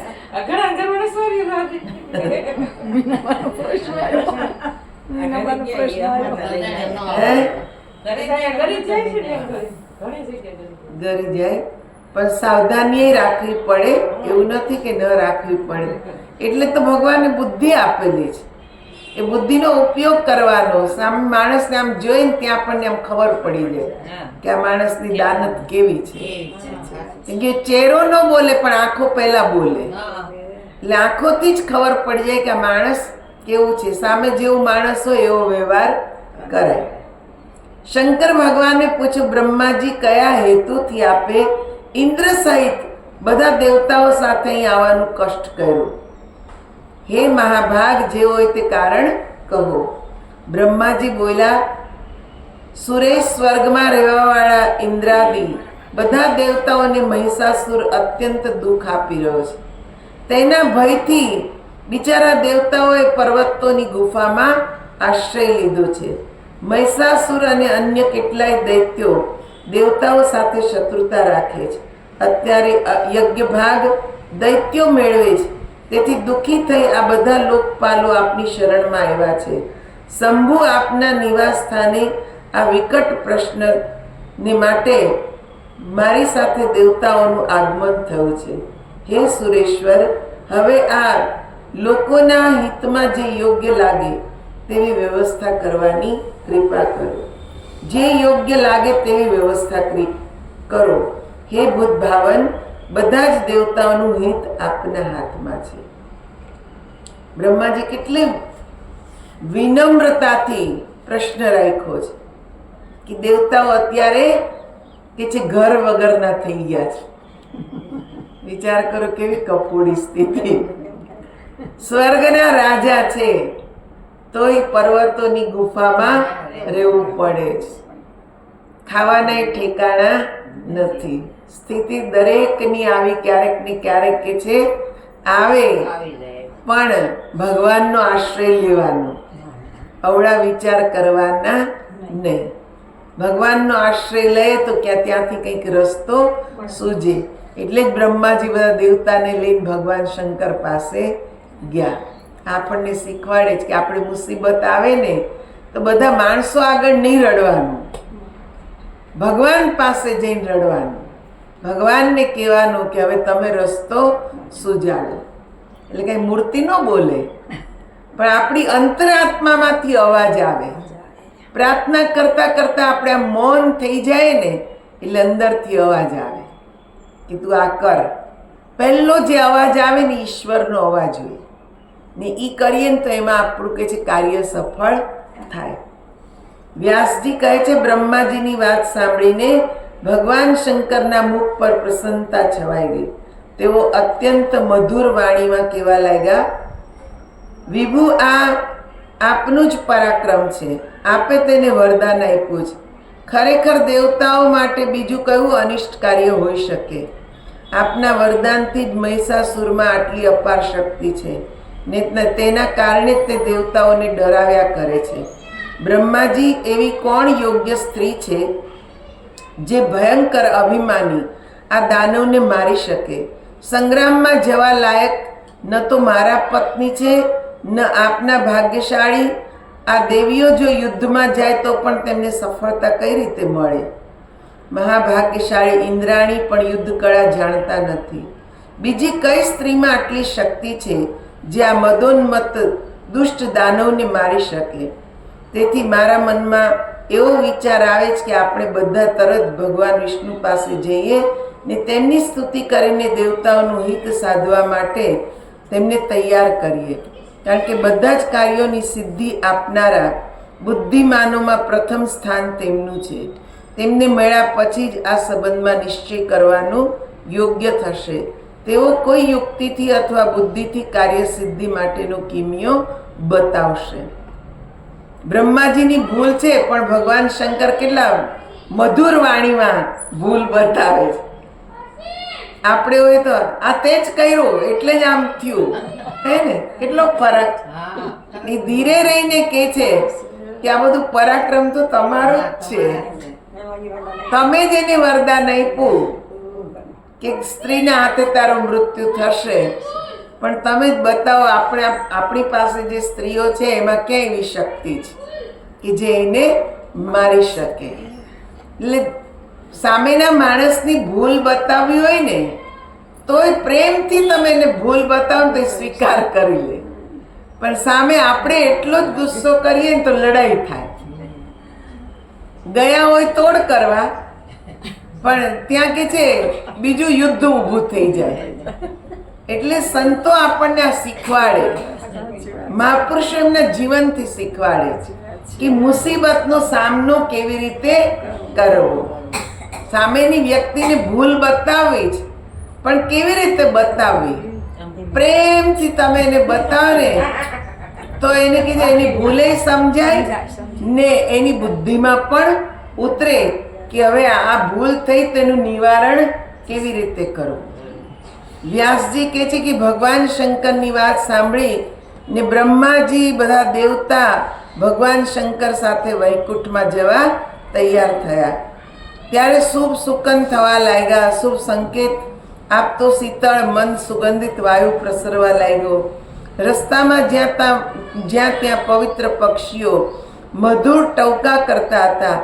ગરી જાય પણ સાવધાની રાખવી પડે. એવું નથી કે ન રાખવી પડે. એટલે તો ભગવાને બુદ્ધિ આપેલી છે. એ બુદ્ધિનો ઉપયોગ કરવાનો. સામે માણસને આમ જોઈને ત્યાં આપણને આમ ખબર પડી જાય કે આ માણસની દાનત કેવી છે. કેમ કે ચહેરો ન બોલે પણ આંખો પહેલા બોલે. એટલે આંખોથી જ ખબર પડી જાય કે આ માણસ કેવું છે. સામે જેવું માણસ હોય એવો વ્યવહાર કરાય. શંકર ભગવાને પૂછ્યું, બ્રહ્માજી કયા હેતુથી આપે ઇન્દ્ર સહિત બધા દેવતાઓ સાથે અહીં આવવાનું કષ્ટ કર્યું? હે મહાભાગ, જે હોય તે કારણ કહો. બ્રહ્માજી બોલ્યા, સુરેશ સ્વર્ગમાં રહેવાવાળા ઇન્દ્રાદિ બધા દેવતાઓને મહિષાસુર અત્યંત દુઃખ આપી રહ્યો છે. તેના ભયથી બિચારા દેવતાઓએ પર્વતોની ગુફામાં આશ્રય લીધો છે. મહિષાસુર અને અન્ય કેટલાય દૈત્યો દેવતાઓ સાથે શત્રુતા રાખે છે. અત્યારે યજ્ઞ ભાગ દૈત્યો મેળવે છે. તેથી દુઃખી થઈ આ બધા લોકપાલો આપની શરણમાં આવ્યા છે. શંભુ આપના નિવાસ સ્થાને આ વિકટ પ્રશ્નને માટે મારી સાથે દેવતાઓનું આગમન થયું છે. હે સુરેશ્વર, હવે આ લોકોના હિતમાં જે યોગ્ય લાગે તેવી વ્યવસ્થા કરવાની કૃપા કરો. જે યોગ્ય લાગે તેવી વ્યવસ્થા કરો. હે ભૂત ભાવન, બધા જ દેવતાઓનું હિત આપના હાથમાં છે. બ્રહ્માજી કેટલી વિનમ્રતાથી પ્રશ્ન રાખ્યો છે કે દેવતાઓ અત્યારે કે છે ઘર વગરના થઈ ગયા છે. વિચાર કરો કેવી કપોળી સ્થિતિ. સ્વર્ગના રાજા છે તોય પર્વતોની ગુફામાં રહેવું પડે છે. ખાવાના ઠેકાણા નથી. સ્થિતિ દરેકની આવી ક્યારેક ને ક્યારેક કે છે આવે, પણ ભગવાનનો આશ્રય લેવાનો, અવળા વિચાર કરવાના નહીં. ભગવાનનો આશ્રય લઈએ તો ત્યાંથી કંઈક રસ્તો સૂજે. એટલે જ બ્રહ્માજી બધા દેવતાને લઈને ભગવાન શંકર પાસે ગયા. આપણને શીખવાડે છે કે આપણે મુસીબત આવે ને તો બધા માણસો આગળ નહીં રડવાનું, ભગવાન પાસે જઈને રડવાનું. ભગવાનને કહેવાનું કે હવે તમે રસ્તો સુજાડો. એટલે કઈ મૂર્તિ ન બોલે, પણ આપણી અંતરાત્મામાંથી અવાજ આવે. પ્રાર્થના કરતા કરતા આપણે આમ મૌન થઈ જાય ને એટલે અંદરથી અવાજ આવે કે તું આ કર. પહેલો જે અવાજ આવે ને ઈશ્વરનો અવાજ હોય ને, એ કરીએ ને તો એમાં આપણું કે છે કાર્ય સફળ થાય. વ્યાસજી કહે છે બ્રહ્માજીની વાત સાંભળીને ભગવાન શંકરના મુખ પર પ્રસન્નતા છવાઈ ગઈ. તેઓ અત્યંત મધુર વાણીમાં કહેવા લાગ્યા, વિભુ, આ આપનું જ પરાક્રમ છે. આપે તેને વરદાન આપ્યું છે. ખરેખર દેવતાઓ માટે બીજું કયું અનિષ્ટ કાર્ય હોઈ શકે? આપના વરદાનથી જ મહિષાસુરમાં આટલી અપાર શક્તિ છે ને તેના કારણે જ તે દેવતાઓને ડરાવ્યા કરે છે. બ્રહ્માજી, એવી કોણ યોગ્ય સ્ત્રી છે જે ભયંકર અભિમાની આ દાનવને મારી શકે? સંગ્રામમાં જવા લાયક ન તો મારા પત્ની છે ન આપના ભાગ્યશાળી. આ દેવીઓ જો યુદ્ધમાં જાય તો પણ તેમને સફળતા કઈ રીતે મળે? મહાભાગ્યશાળી ઇન્દ્રાણી પણ યુદ્ધ કળા જાણતા નથી. બીજી કઈ સ્ત્રીમાં આટલી શક્તિ છે જે આ મદોન્મત્ત દુષ્ટ દાનવને મારી શકે? તેથી મારા મનમાં એવો વિચાર આવે છે કે આપણે બધા તરત ભગવાન વિષ્ણુ પાસે જઈએ ને તેમની સ્તુતિ કરીને દેવતાઓનું હિત સાધવા માટે તેમને તૈયાર કરીએ. કારણ કે બધા જ કાર્યોની સિદ્ધિ આપનારા બુદ્ધિમાનોમાં પ્રથમ સ્થાન તેમનું છે. તેમને મળ્યા પછી જ આ સંબંધમાં નિશ્ચય કરવાનું યોગ્ય થશે. તેઓ કોઈ યુક્તિથી અથવા બુદ્ધિથી કાર્યસિદ્ધિ માટેનો કિમિયો બતાવશે. બ્રહ્માજીની ભૂલ છે, પણ ભગવાન શંકર કેટલા મધુર વાણીમાં ભૂલ બતાવે છે. આપણે હોય તો આ તે જ કર્યું એટલે જ આમ થયું, હે ને? કેટલો ફરક. એ ધીરે રહીને કે છે કે આ બધું પરાક્રમ તો તમારો જ છે. તમે જ એને વરદાન આપ્યું કે સ્ત્રીના હાથે તારો મૃત્યુ થશે, પણ તમે જ બતાવો આપણી પાસે જે સ્ત્રીઓ છે એમાં ક્યાં એવી શક્તિ છે કે જે એને મારી શકે. એટલે સામેના માણસની ભૂલ બતાવવી હોય ને તોય પ્રેમથી તમે એને ભૂલ બતાવો તો સ્વીકાર કરી લે, પણ સામે આપણે એટલો જ ગુસ્સો કરીએ ને તો લડાઈ થાય. ગયા હોય તોડ કરવા, પણ ત્યાં કે છે બીજું યુદ્ધ ઊભું થઈ જાય. એટલે સંતો આપણને આ શીખવાડે, મહાપુરુષો એમના જીવનથી શીખવાડે છે કે મુસીબતનો સામનો કેવી રીતે કરવો. સામેની વ્યક્તિને ભૂલ બતાવવી છે, પણ કેવી રીતે બતાવવી? પ્રેમથી તમે એને બતાવો ને તો એને કીધું એની ભૂલે સમજાય ને એની બુદ્ધિમાં પણ ઉતરે કે હવે આ ભૂલ થઈ તેનું નિવારણ કેવી રીતે કરવું. વ્યાસજી કહે છે કે ભગવાન શંકરની વાત સાંભળી ને બ્રહ્માજી, બધા દેવતા ભગવાન શંકર સાથે વૈકુંઠમાં જવા તૈયાર થયા. ત્યારે શુભ સુકન થવા લાગ્યા. શુભ સંકેત આપતો શીતળ મન સુગંધિત વાયુ પ્રસરવા લાગ્યો. રસ્તામાં જ્યાં ત્યાં પવિત્ર પક્ષીઓ મધુર ટવકા કરતા હતા.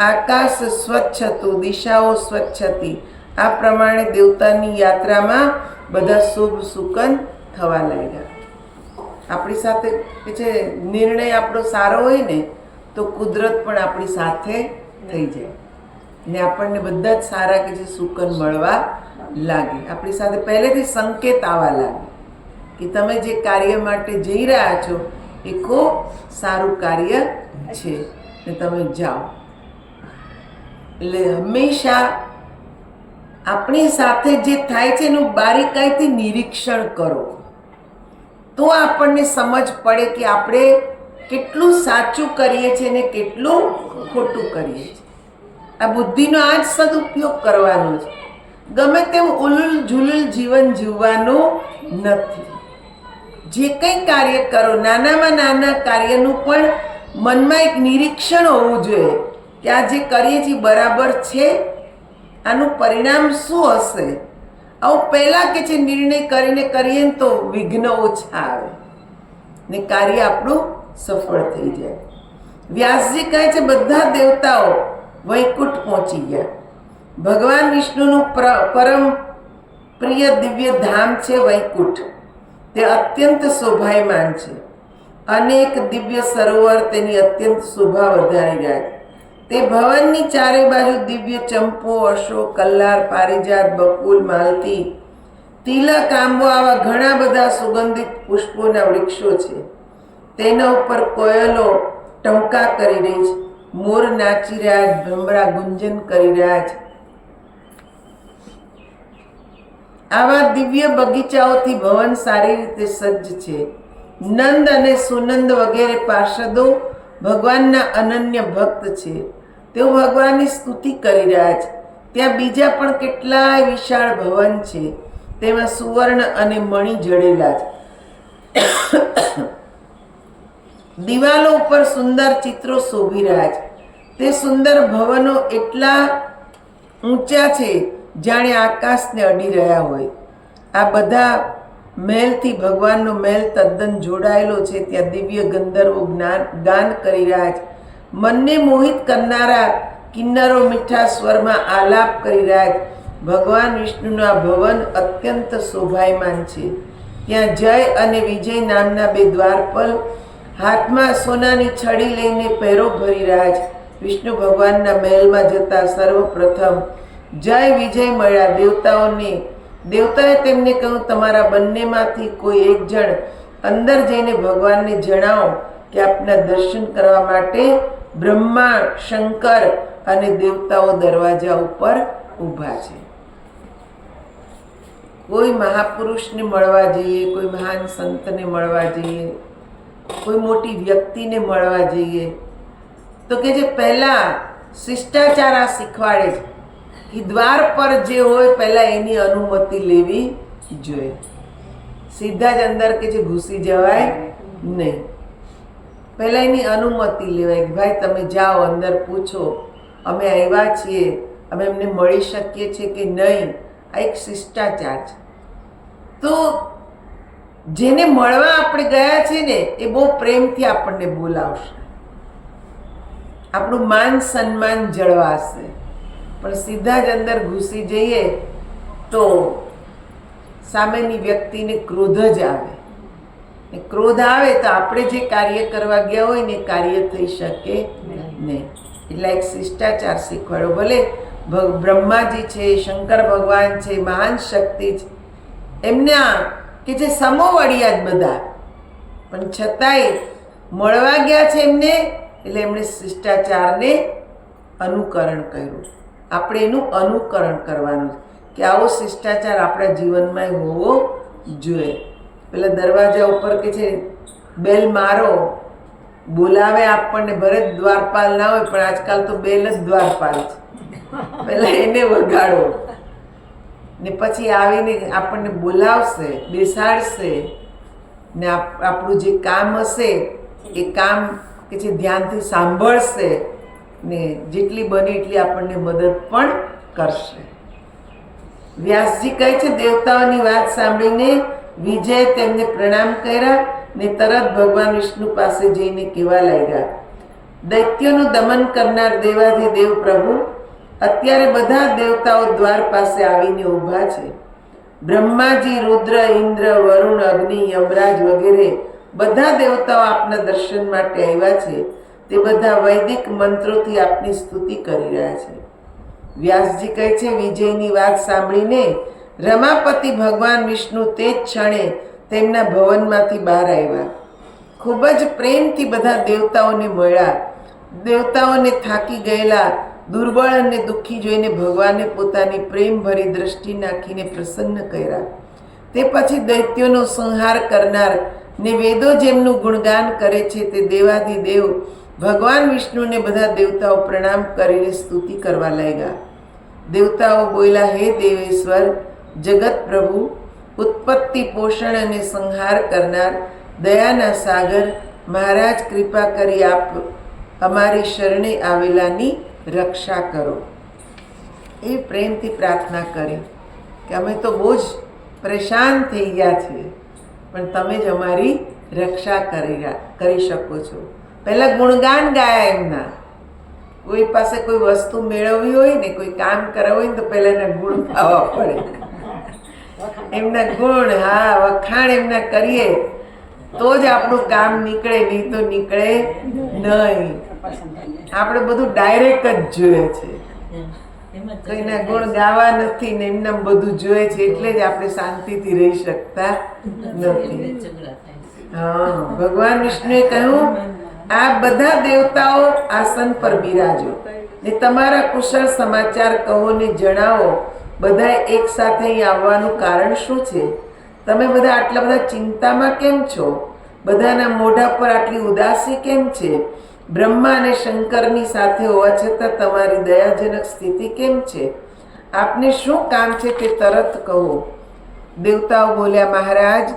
આકાશ સ્વચ્છ હતું, દિશાઓ સ્વચ્છ હતી. આ પ્રમાણે દેવતાની યાત્રામાં બધા શુભ સુકન થવા લાગ્યા. આપણી સાથે કે છે નિર્ણય આપણો સારો હોય ને તો કુદરત પણ આપણી સાથે થઈ જાય ને આપણને બધા જ સારા કે છે સુકન મળવા લાગે. આપણી સાથે પહેલેથી સંકેત આવવા લાગે કે તમે જે કાર્ય માટે જઈ રહ્યા છો એ ખૂબ સારું કાર્ય છે ને તમે જાઓ. એટલે હંમેશા આપણી સાથે જે થાય છે એનું બારીકાઈથી નિરીક્ષણ કરો તો આપણને સમજ પડે કે આપણે કેટલું સાચું કરીએ છીએ ને કેટલું ખોટું કરીએ છીએ. આ બુદ્ધિનો આ જ સદુપયોગ કરવાનો છે. ગમે તેમ ઉલુલ ઝુલુલ જીવન જીવવાનું નથી. જે કંઈ કાર્ય કરો નાનામાં નાના કાર્યનું પણ મનમાં એક નિરીક્ષણ હોવું જોઈએ કે આ જે કરીએ છીએ બરાબર છે, આનું પરિણામ શું હશે. આવું પહેલાં કે છે નિર્ણય કરીને કરીએ ને તો વિઘ્ન ઓછા આવે ને કાર્ય આપણું સફળ થઈ જાય. વ્યાસજી કહે છે બધા દેવતાઓ વૈકુંઠ પહોંચી ગયા. ભગવાન વિષ્ણુનું પરમ પ્રિય દિવ્ય ધામ છે વૈકુંઠ. તે અત્યંત શોભાયમાન છે. અનેક દિવ્ય સરોવર તેની અત્યંત શોભા વધારી રહ્યા છે. તે ભવનની ચારે બાજુ દિવ્ય ચંપો, અશોક, કલ્લાર, પારિજાત, બકુલ, માલતી, તિલક, આંબો આવા ઘણા બધા સુગંધિત પુષ્પોના વૃક્ષો છે. તેના ઉપર કોયલો ટંકા કરી રહી છે, મોર નાચી રહ્યા છે, ભમરા ગુંજન કરી રહ્યા છે. આવા દિવ્ય બગીચાઓથી ભવન સારી રીતે સજ્જ છે. નંદ અને સુનંદ વગેરે પાર્ષદો ભગવાનના અનન્ય ભક્ત છે. તેઓ ભગવાનની સ્તુતિ કરી રહ્યા છે. ત્યાં બીજા પણ કેટલાય વિશાળ ભવન છે. તેમાં સુવર્ણ અને મણિ જડેલા છે. દિવાલો ઉપર સુંદર ચિત્રો શોભી રહ્યા છે. તે સુંદર ભવનો એટલા ઊંચા છે જાણે આકાશને અડી રહ્યા હોય. આ બધા મહેલથી ભગવાનનો મહેલ તદ્દન જોડાયેલો છે. ત્યાં દિવ્ય ગંધર્વો ગાન કરી રહ્યા છે. મનને મોહિત કરનારા કિન્નરો મીઠા સ્વરમાં આલાપ કરી રહ્યા છે. ભગવાન વિષ્ણુનું આ ભવન અત્યંત શોભાયમાન છે. ત્યાં જય અને વિજય નામના બે દ્વારપાલ હાથમાં સોનાની છડી લઈને પહેરો ભરી રહ્યા છે. વિષ્ણુ ભગવાનના મહેલમાં જતા સર્વપ્રથમ જય વિજય મળ્યા. દેવતાએ તેમને કહ્યું તમારા બંનેમાંથી કોઈ એક જણ અંદર જઈને ભગવાનને જણાવો કે આપના દર્શન કરવા માટે બ્રહ્મા, શંકર અને દેવતાઓ દરવાજા ઉપર ઊભા છે. કોઈ મહાપુરુષને મળવા જઈએ, કોઈ મહાન સંતને મળવા જઈએ, કોઈ મોટી વ્યક્તિને મળવા જઈએ તો કે જે પહેલા શિષ્ટાચાર આ શીખવાડે છે કે દ્વાર પર જે હોય પહેલા એની અનુમતિ લેવી જોઈએ. સીધા જ અંદર કે જે ઘૂસી જવાય નહીં. પહેલા એની અનુમતિ લેવાય કે ભાઈ તમે જાઓ, અંદર પૂછો અમે આવ્યા છીએ, અમે એમને મળી શકીએ છીએ કે નહીં. આ એક શિષ્ટાચાર છે. તો જેને મળવા આપણે ગયા છે ને એ બહુ પ્રેમથી આપણને બોલાવશે, આપણું માન સન્માન જળવાશે. પણ સીધા જ અંદર ઘૂસી જઈએ તો સામેની વ્યક્તિને ક્રોધ જ આવે. ને ક્રોધ આવે તો આપણે જે કાર્ય કરવા ગયા હોય ને એ કાર્ય થઈ શકે નહીં. એટલે એક શિષ્ટાચાર શીખવાડો. ભલે બ્રહ્માજી છે, શંકર ભગવાન છે, મહાન શક્તિ છે, એમના કે જે સમોવડિયા જ બધા, પણ છતાંય મળવા ગયા છે એમને એટલે એમણે શિષ્ટાચારને અનુકરણ કર્યું. આપણે એનું અનુકરણ કરવાનું કે આવો શિષ્ટાચાર આપણા જીવનમાં હોવો જોઈએ. પેલા દરવાજા ઉપર કે છે બેલ મારો, બોલાવે આપણને. ભરત દ્વારપાલ ના હોય પણ આજકાલ તો બેલ જ દ્વારપાલ છે. પેલા એને વગાડો ને પછી આવીને આપણને બોલાવશે, બેસાડશે ને આપણું જે કામ હશે એ કામ કે જે ધ્યાનથી સાંભળશે ને જેટલી બને એટલી આપણને મદદ પણ કરશે. વ્યાસજી કહે છે, દેવતાઓની વાત સાંભળીને વિજય તેમને પ્રણામ કર્યા ને તરત ભગવાન વિષ્ણુ પાસે જઈને કહેવા લાગ્યા, દૈત્યોનું દમન કરનાર દેવાધિદેવ પ્રભુ, અત્યારે બધા દેવતાઓ દ્વાર પાસે આવીને ઊભા છે. બ્રહ્માજી, રુદ્ર, ઇન્દ્ર, વરુણ, અગ્નિ, યમરાજ વગેરે બધા દેવતાઓ આપના દર્શન માટે આવ્યા છે. તે બધા વૈદિક મંત્રોથી આપની સ્તુતિ કરી રહ્યા છે. વ્યાસજી કહે છે, વિજયની વાત સાંભળીને રમાપતિ ભગવાન વિષ્ણુ તે જ ક્ષણે તેમના ભવનમાંથી બહાર આવ્યા. ખૂબ જ પ્રેમથી બધા દેવતાઓને મળ્યા. દેવતાઓને થાકી ગયેલા, દુર્બળ અને દુઃખી જોઈને ભગવાને પોતાની પ્રેમભરી દ્રષ્ટિ નાખીને પ્રસન્ન કર્યા. તે પછી દૈત્યોનો સંહાર કરનાર ને વેદો જેમનું ગુણગાન કરે છે તે દેવાધિદેવ ભગવાન વિષ્ણુને બધા દેવતાઓ પ્રણામ કરીને સ્તુતિ કરવા લાગ્યા. દેવતાઓ બોલ્યા, હે દેવેશ્વર, જગત પ્રભુ, ઉત્પત્તિ, પોષણ અને સંહાર કરનાર દયાના સાગર, મહારાજ કૃપા કરી આપ અમારી શરણે આવેલાની રક્ષા કરો. એ પ્રેમથી પ્રાર્થના કરી કે અમે તો બહુ જ પરેશાન થઈ ગયા છીએ, પણ તમે જ અમારી રક્ષા કરી શકો છો. પહેલા ગુણગાન ગાયા એમના. કોઈ પાસે કોઈ વસ્તુ મેળવવી હોય ને, કોઈ કામ કરાવવું હોય ને તો પહેલા એના ગુણ ગાવા પડે. એમના ગુણ, હા, વખાણ એમના કરીએ તો જ આપણું કામ નીકળે, નહીં તો નીકળે નહીં. આપણે બધું ડાયરેક્ટ જ જોઈએ છે, કોઈના ગુણ ગાવા નથી ને એમને બધું જોઈએ છે, એટલે જ આપણે શાંતિથી રહી શકતા નથી. હા, ભગવાન વિષ્ણુએ કહ્યું, આ બધા દેવતાઓ આસન પર બિરાજો ને તમારા કુશળ સમાચાર કહો ને જણાવો. બધા એક સાથે અહીં આવવાનું કારણ શું છે? તમે બધા આટલા બધા ચિંતામાં કેમ છો? બધાના મોઢા પર આટલી ઉદાસી કેમ છે? બ્રહ્મા અને શંકરની સાથે હોવા છતાં તમારી દયાજનક સ્થિતિ કેમ છે? આપને શું કામ છે તે તરત કહો. દેવતાઓ બોલ્યા, મહારાજ,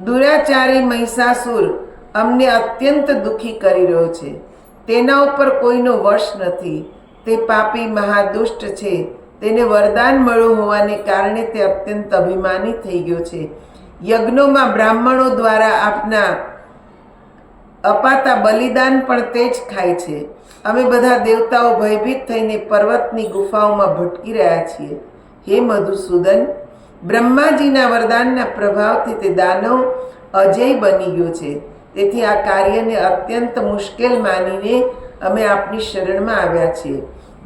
દુરાચારી મહિષાસુર અમને અત્યંત દુઃખી કરી રહ્યો છે. તેના ઉપર કોઈનો વશ નથી. તે પાપી મહાદુષ્ટ છે. તેને વરદાન મળ્યું હોવાને કારણે તે અત્યંત અભિમાની થઈ ગયો છે. યજ્ઞોમાં બ્રાહ્મણો દ્વારા આપના અપાતા બલિદાન પણ તે જ ખાય છે. અમે બધા દેવતાઓ ભયભીત થઈને પર્વતની ગુફાઓમાં ભટકી રહ્યા છીએ. હે મધુસૂદન, બ્રહ્માજીના વરદાનના પ્રભાવથી તે દાનવ અજય બની ગયો છે. તેથી આ કાર્યને અત્યંત મુશ્કેલ માનીને અમે આપની શરણમાં આવ્યા છીએ.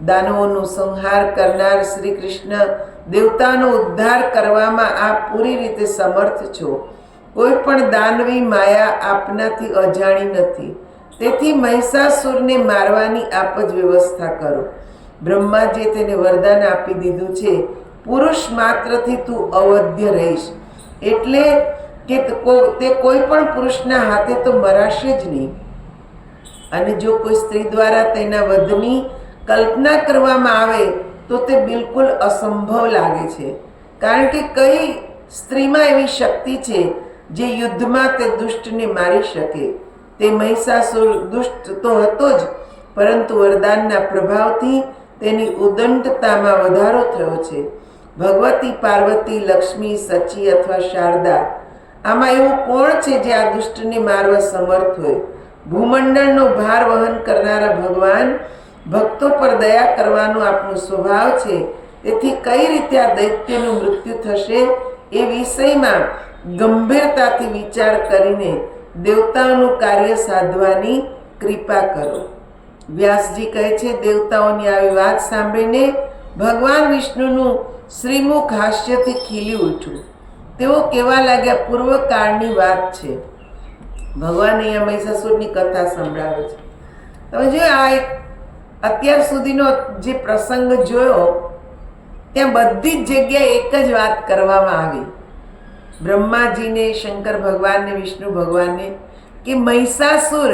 દાનવોનો સંહાર કરનાર શ્રી કૃષ્ણ, દેવતાનો ઉદ્ધાર કરવામાં આપ પૂરી રીતે સમર્થ છો. કોઈ પણ દાનવી માયા આપનાથી અજાણી નથી. તેથી મહિષાસુરને મારવાની આપ જ વ્યવસ્થા કરો. બ્રહ્માજીએ તેને વરદાન આપી દીધું છે, પુરુષ માત્રથી તું અવધ્ય રહીશ. એટલે કે તે કોઈ પણ પુરુષના હાથે તો મરાશે જ નહીં. અને જો કોઈ સ્ત્રી દ્વારા તેના વધની કલ્પના કરવામાં આવે તો તે બિલકુલ અસંભવ લાગે છે. કારણ કે કઈ સ્ત્રીમાં એવી શક્તિ છે જે યુદ્ધમાં તે દુષ્ટને મારી શકે? તે મહિષાસુર દુષ્ટ તો હતો જ, પરંતુ વરદાનના પ્રભાવથી તેની ઉદંડતામાં વધારો થયો છે. ભગવતી, પાર્વતી, લક્ષ્મી, સચી અથવા શારદા, આમાં એવું કોણ છે જે આ દુષ્ટને મારવા સમર્થ હોય? ભૂમંડળનો ભાર વહન કરનારા ભગવાન, ભક્તો પર દયા કરવાનો આપનો સ્વભાવ છે. તેથી કઈ રીતે આ દૈત્યનું મૃત્યુ થશે એ વિષયમાં ગંભીરતાથી વિચાર કરીને દેવતાઓનું કાર્ય સાધવાની કૃપા કરો. વ્યાસજી કહે છે, દેવતાઓની આવી વાત સાંભળીને ભગવાન વિષ્ણુનું શ્રીમુખ હાસ્યથી ખીલી ઉઠ્યું. તેઓ કહેવા લાગ્યા, પૂર્વકાળની વાત છે. ભગવાન અહીંયા મહિષાસુરની કથા સંભળાવે છે. તમે જોયું, આ એક અત્યાર સુધીનો જે પ્રસંગ જોયો ત્યાં બધી જ જગ્યાએ એક જ વાત કરવામાં આવી, બ્રહ્માજીને, શંકર ભગવાનને, વિષ્ણુ ભગવાનને, કે મહિષાસુર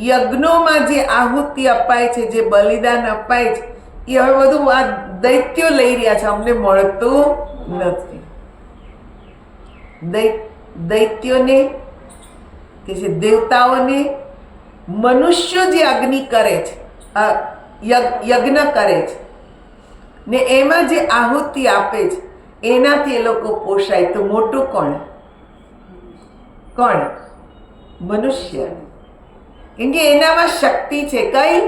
યજ્ઞોમાં જે આહુતિ અપાય છે, જે બલિદાન અપાય છે, એ હવે બધું આ દૈત્યો લઈ રહ્યા છે, અમને મળતું નથી. દૈત્યોને કે જે દેવતાઓને મનુષ્યો જે અગ્નિ કરે છે, યજ્ઞ કરે છે ને એમાં જે આહુતિ આપે છે એનાથી એ લોકો પોષાય, તો મોટું કોણ? મનુષ્ય. કેમ કે એનામાં શક્તિ છે કઈ?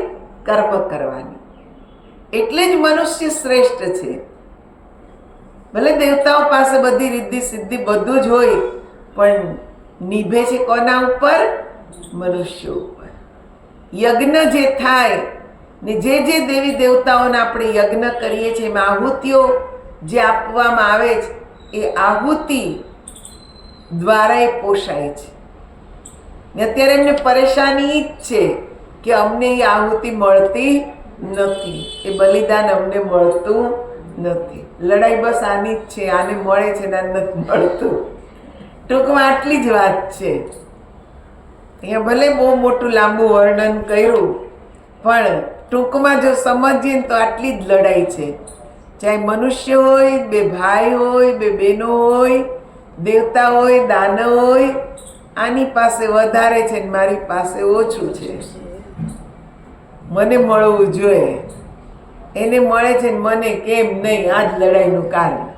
કર્મ કરવાની. એટલે જ મનુષ્ય શ્રેષ્ઠ છે. ભલે દેવતાઓ પાસે બધી રિદ્ધિ સિદ્ધિ બધું જ હોય, પણ નિભે છે કોના ઉપર? મનુષ્ય ઉપર. યજ્ઞ જે થાય ને જે દેવી દેવતાઓને આપણે યજ્ઞ કરીએ છીએ એમાં આહુતિઓ જે આપવામાં આવે છે એ આહુતિ દ્વારા એ પોષાય છે. ને અત્યારે એમને પરેશાની જ છે કે અમને એ આહુતિ મળતી નથી, એ બલિદાન અમને મળતું નથી. લડાઈ બસ આની જ છે, આને મળે છે ને નથી મળતું. ટૂંકમાં આટલી જ વાત છે. અહીંયા ભલે બહુ મોટું લાંબુ વર્ણન કર્યું, પણ ટૂંકમાં જો સમજીએ તો આટલી જ લડાઈ છે. ચાહે મનુષ્ય હોય, બે ભાઈ હોય, બે બહેનો હોય, દેવતા હોય, દાનવ હોય, આની પાસે વધારે છે ને મારી પાસે ઓછું છે. મને મળવું જોઈએ, એને મળે છે ને મને કેમ નહીં? આ જ લડાઈનું કારણ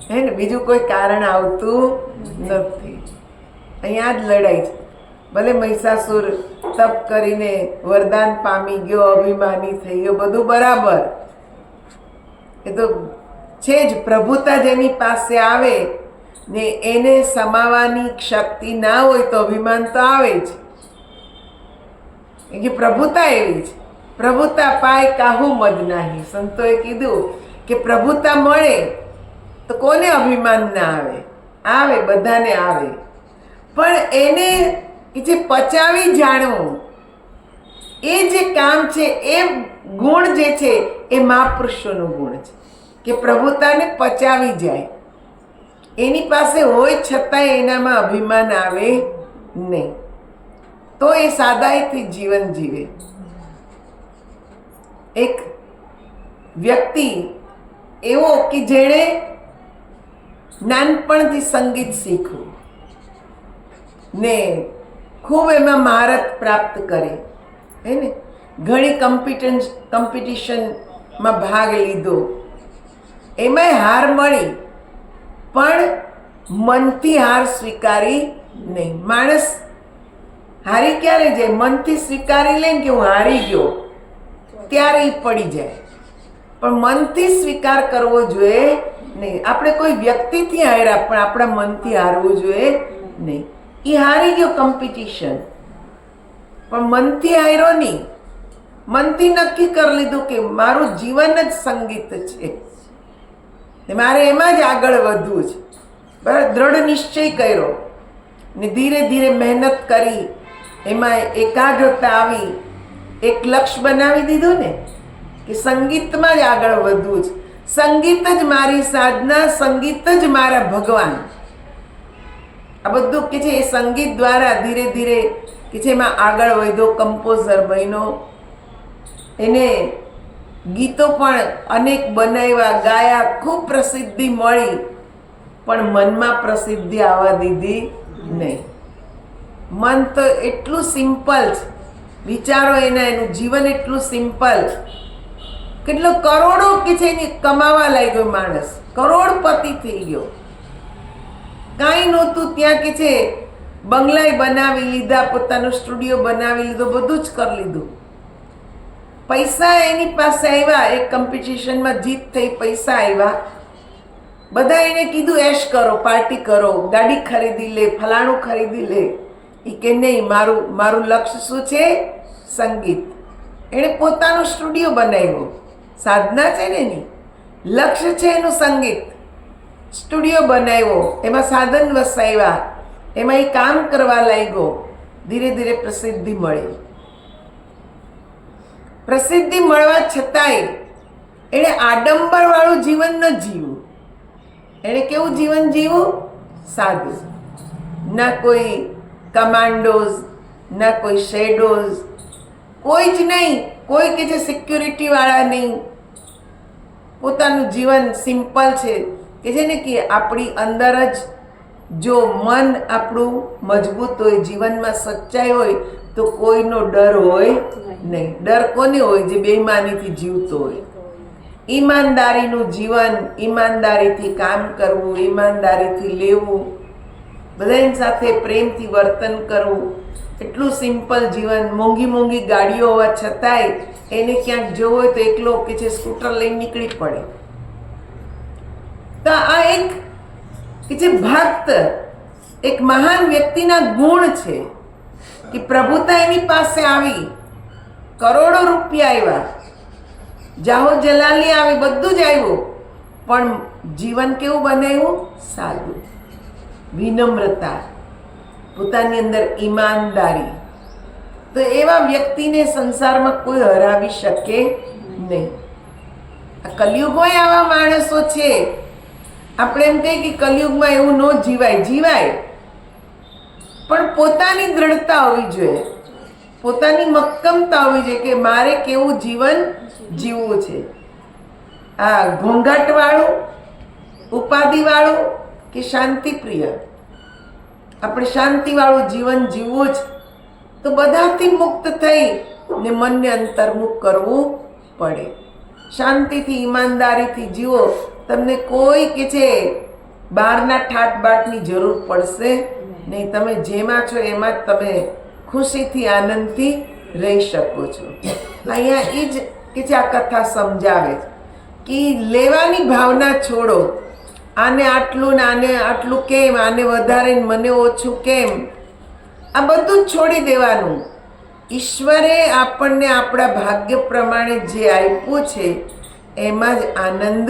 હે ને, બીજું કોઈ કારણ આવતું નથી. અહીંયા આ જ લડાઈ છે. ભલે મહિષાસુર તપ કરીને વરદાન પામી ગયો, અભિમાની થઈ ગયો, બધું બરાબર, એ તો છે જ. પ્રભુતા જેની પાસે આવે ને એને સમાવાની શક્તિ ના હોય તો અભિમાન તો આવે જ. કે પ્રભુતા એવી છે. પ્રભુતા પાય કાહુ મદ નાહી. સંતોએ કીધું કે પ્રભુતા મળે તો કોને અભિમાન ના આવે? આવે, બધાને આવે. પણ એને જે પચાવી જાણવું, એ જે કામ છે, એ ગુણ જે છે એ મહાપુરુષોનો ગુણ છે કે પ્રભુતાને પચાવી જાય. એની પાસે હોય છતાંય એનામાં અભિમાન આવે નહીં, તો એ સાદાઈથી જીવન જીવે. એક વ્યક્તિ એવો કે જેણે નાનપણથી સંગીત શીખ્યું ને ખૂબ એમાં મહારત પ્રાપ્ત કરી, હે ને, ઘણી કોમ્પિટિશનમાં ભાગ લીધો, એમાંય હાર મળી, પણ મનથી હાર સ્વીકારી નહીં. માણસ હારી ક્યારે જાય? મનથી સ્વીકારી લે ને કે હું હારી ગયો, ત્યારે એ પડી જાય. પણ મનથી સ્વીકાર કરવો જોઈએ નહીં. આપણે કોઈ વ્યક્તિથી હાર્યા, પણ આપણા મનથી હારવું જોઈએ નહીં. એ હારી ગયો કોમ્પિટિશન, પણ મનથી હાર્યો નહીં. મનથી નક્કી કરી લીધું કે મારું જીવન જ સંગીત છે, મારે એમાં જ આગળ વધવું છે. બરાબર, દ્રઢ નિશ્ચય કર્યો ને ધીરે ધીરે મહેનત કરી, એમાં એકાગ્રતા આવી, એક લક્ષ્ય બનાવી દીધું ને કે સંગીતમાં જ આગળ વધવું છે. સંગીત જ મારી સાધના, સંગીત જ મારા ભગવાન. આ બધું કે છે એ સંગીત દ્વારા ધીરે ધીરે કે છે એમાં આગળ વધ્યો, કમ્પોઝર બન્યો. એને ગીતો પણ અનેક બનાવ્યા, ગાયા, ખૂબ પ્રસિદ્ધિ મળી, પણ મનમાં પ્રસિદ્ધિ આવવા દીધી નહીં. મન તો એટલું સિમ્પલ છે, વિચારો એના, એનું જીવન એટલું સિમ્પલ. કેટલો કરોડો કે છે એની કમાવા લાગ્યો માણસ, કરોડપતિ થઈ ગયો. કાંઈ નહોતું ત્યાં કે છે બંગલાય બનાવી લીધા, પોતાનો સ્ટુડિયો બનાવી લીધો, બધું જ કરી લીધું. પૈસા એની પાસે આવ્યા, એક કોમ્પિટિશનમાં જીત થઈ, પૈસા આવ્યા, બધા એને કીધું એશ કરો, પાર્ટી કરો, ગાડી ખરીદી લે, ફલાણું ખરીદી લે. એ કે નહીં, મારું લક્ષ્ય શું છે? સંગીત. એણે પોતાનો સ્ટુડિયો બનાવ્યો. સાધના છે ને એની, લક્ષ્ય છે એનું સંગીત. સ્ટુડિયો બનાવ્યો, એમાં સાધન વસાવ્યા, એમાં એ કામ કરવા લાગ્યો. ધીરે ધીરે પ્રસિદ્ધિ મળી. પ્રસિદ્ધિ મળવા છતાંય એણે આડંબરવાળું જીવન ન જીવ્યું. એણે કેવું જીવન જીવ્યું? સાદું. ના કોઈ કમાન્ડોઝ, ના કોઈ શેડોઝ, કોઈ જ નહીં. કોઈ કે છે સિક્યુરિટી વાળા નહીં. પોતાનું જીવન સિમ્પલ છે કે છે ને કે આપણી અંદર જ જો મન આપણું મજબૂત હોય, જીવનમાં સચ્ચાઈ હોય, તો કોઈનો ડર હોય નહીં. ડર કોને હોય? જે બેઈમાનીથી જીવતો હોય. ઈમાનદારીનું જીવન, ઈમાનદારીથી કામ કરવું, ઈમાનદારીથી લેવું, બધાની સાથે પ્રેમથી વર્તન કરવું, એટલું સિમ્પલ જીવન. મોંઘી મોંઘી ગાડીઓ હોવા છતાંય એને ક્યાંક જવું હોય તો એકલો કે છે સ્કૂટર લઈને નીકળી પડે. તો આ એક કે જે ભક્ત, એક મહાન વ્યક્તિના ગુણ છે કે પ્રભુતા એની પાસે આવી, કરોડો રૂપિયા આવ્યા, જાહો જલાલી આવી, બધું જ આવ્યું, પણ જીવન કેવું બનાવ્યું? સાદું, વિનમ્રતા, પોતાની અંદર ઈમાનદારી. તો એવા વ્યક્તિને સંસારમાં કોઈ હરાવી શકે નહીં. આ કલયુગમાં આવા માણસો છે. આપણે એમ કહીએ કે કલયુગમાં એવું ન જીવાય. જીવાય, પણ પોતાની દ્રઢતા હોવી જોઈએ, પોતાની મક્કમતા હોવી જોઈએ કે મારે કેવું જીવન જીવવું છે. આ ઘોંઘાટવાળું, ઉપાધિવાળું કે શાંતિપ્રિય? આપણે શાંતિવાળું જીવન જીવવું જ, તો બધાથી મુક્ત થઈ ને મનને અંતર્મુખ કરવું પડે. શાંતિથી, ઈમાનદારીથી જીવો. તમને કોઈ કે છે બહારના ઠાટબાટની જરૂર પડશે નહીં. તમે જેમાં છો એમાં જ તમે ખુશીથી, આનંદથી રહી શકો છો. અહીંયા એ જ કે છે આ કથા સમજાવે કે લેવાની ભાવના છોડો. આને આટલું ને આને આટલું કેમ, આને વધારે ને મને ઓછું કેમ, આ બધું જ છોડી દેવાનું. ઈશ્વરે આપણને આપણા ભાગ્ય પ્રમાણે જે આપ્યું છે એમાં જ આનંદ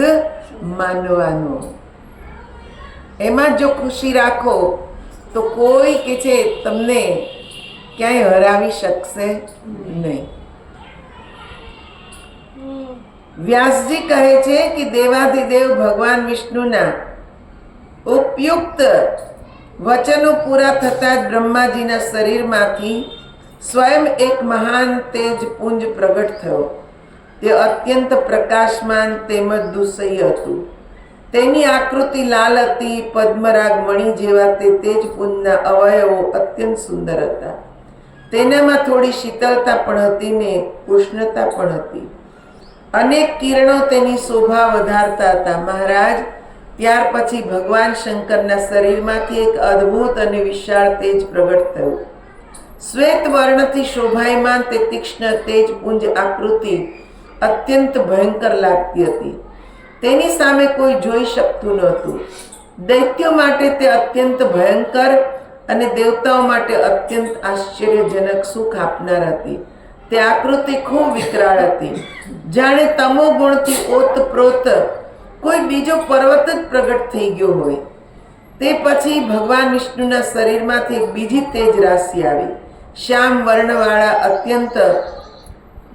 માનવાનો. એમાં જો ખુશી રાખો તો કોઈ કે છે તમને ક્યાંય હરાવી શકશે નહીં. વ્યાસજી કહે છે કે દેવાધિદેવ ભગવાન વિષ્ણુના ઉપયુક્ત વચનો પૂરા થતા જ બ્રહ્માજીના શરીરમાંથી સ્વયં એક મહાન તેજ પુંજ પ્રગટ થયો. તે અત્યંત પ્રકાશમાન તેમજ દુસહ્ય હતું. તેની આકૃતિ લાલ હતી. પદ્મરાગ મણિ જેવા તે તેજ પુંજના અવયવો અત્યંત સુંદર હતા. તેનામાં થોડી શીતળતા પણ હતી ને ઉષ્ણતા પણ હતી. અનેક કિરણો તેની શોભા વધારતા હતા. મહારાજ, ત્યાર પછી ભગવાન શંકરના શરીરમાંથી એક અદ્ભુત અને વિશાળ તેજ પ્રગટ થયું. શ્વેત વર્ણથી શોભાયમાન તે તીક્ષ્ણ તેજ પુંજ આકૃતિ અત્યંત ભયંકર લાગતી હતી. તેની સામે કોઈ જોઈ શકતું નહોતું. દૈત્યો માટે તે અત્યંત ભયંકર અને દેવતાઓ માટે અત્યંત આશ્ચર્યજનક સુખ આપનાર હતી. તે આકૃતિ ખૂબ વિકરાળ હતી, જાણે તમો ગુણથી ઓતપ્રોત કોઈ બીજો પર્વત જ પ્રગટ થઈ ગયો હોય. તે પછી ભગવાન વિષ્ણુના શરીરમાંથી એક બીજી તેજ રાશિ આવી. શ્યામ વર્ણવાળા અત્યંત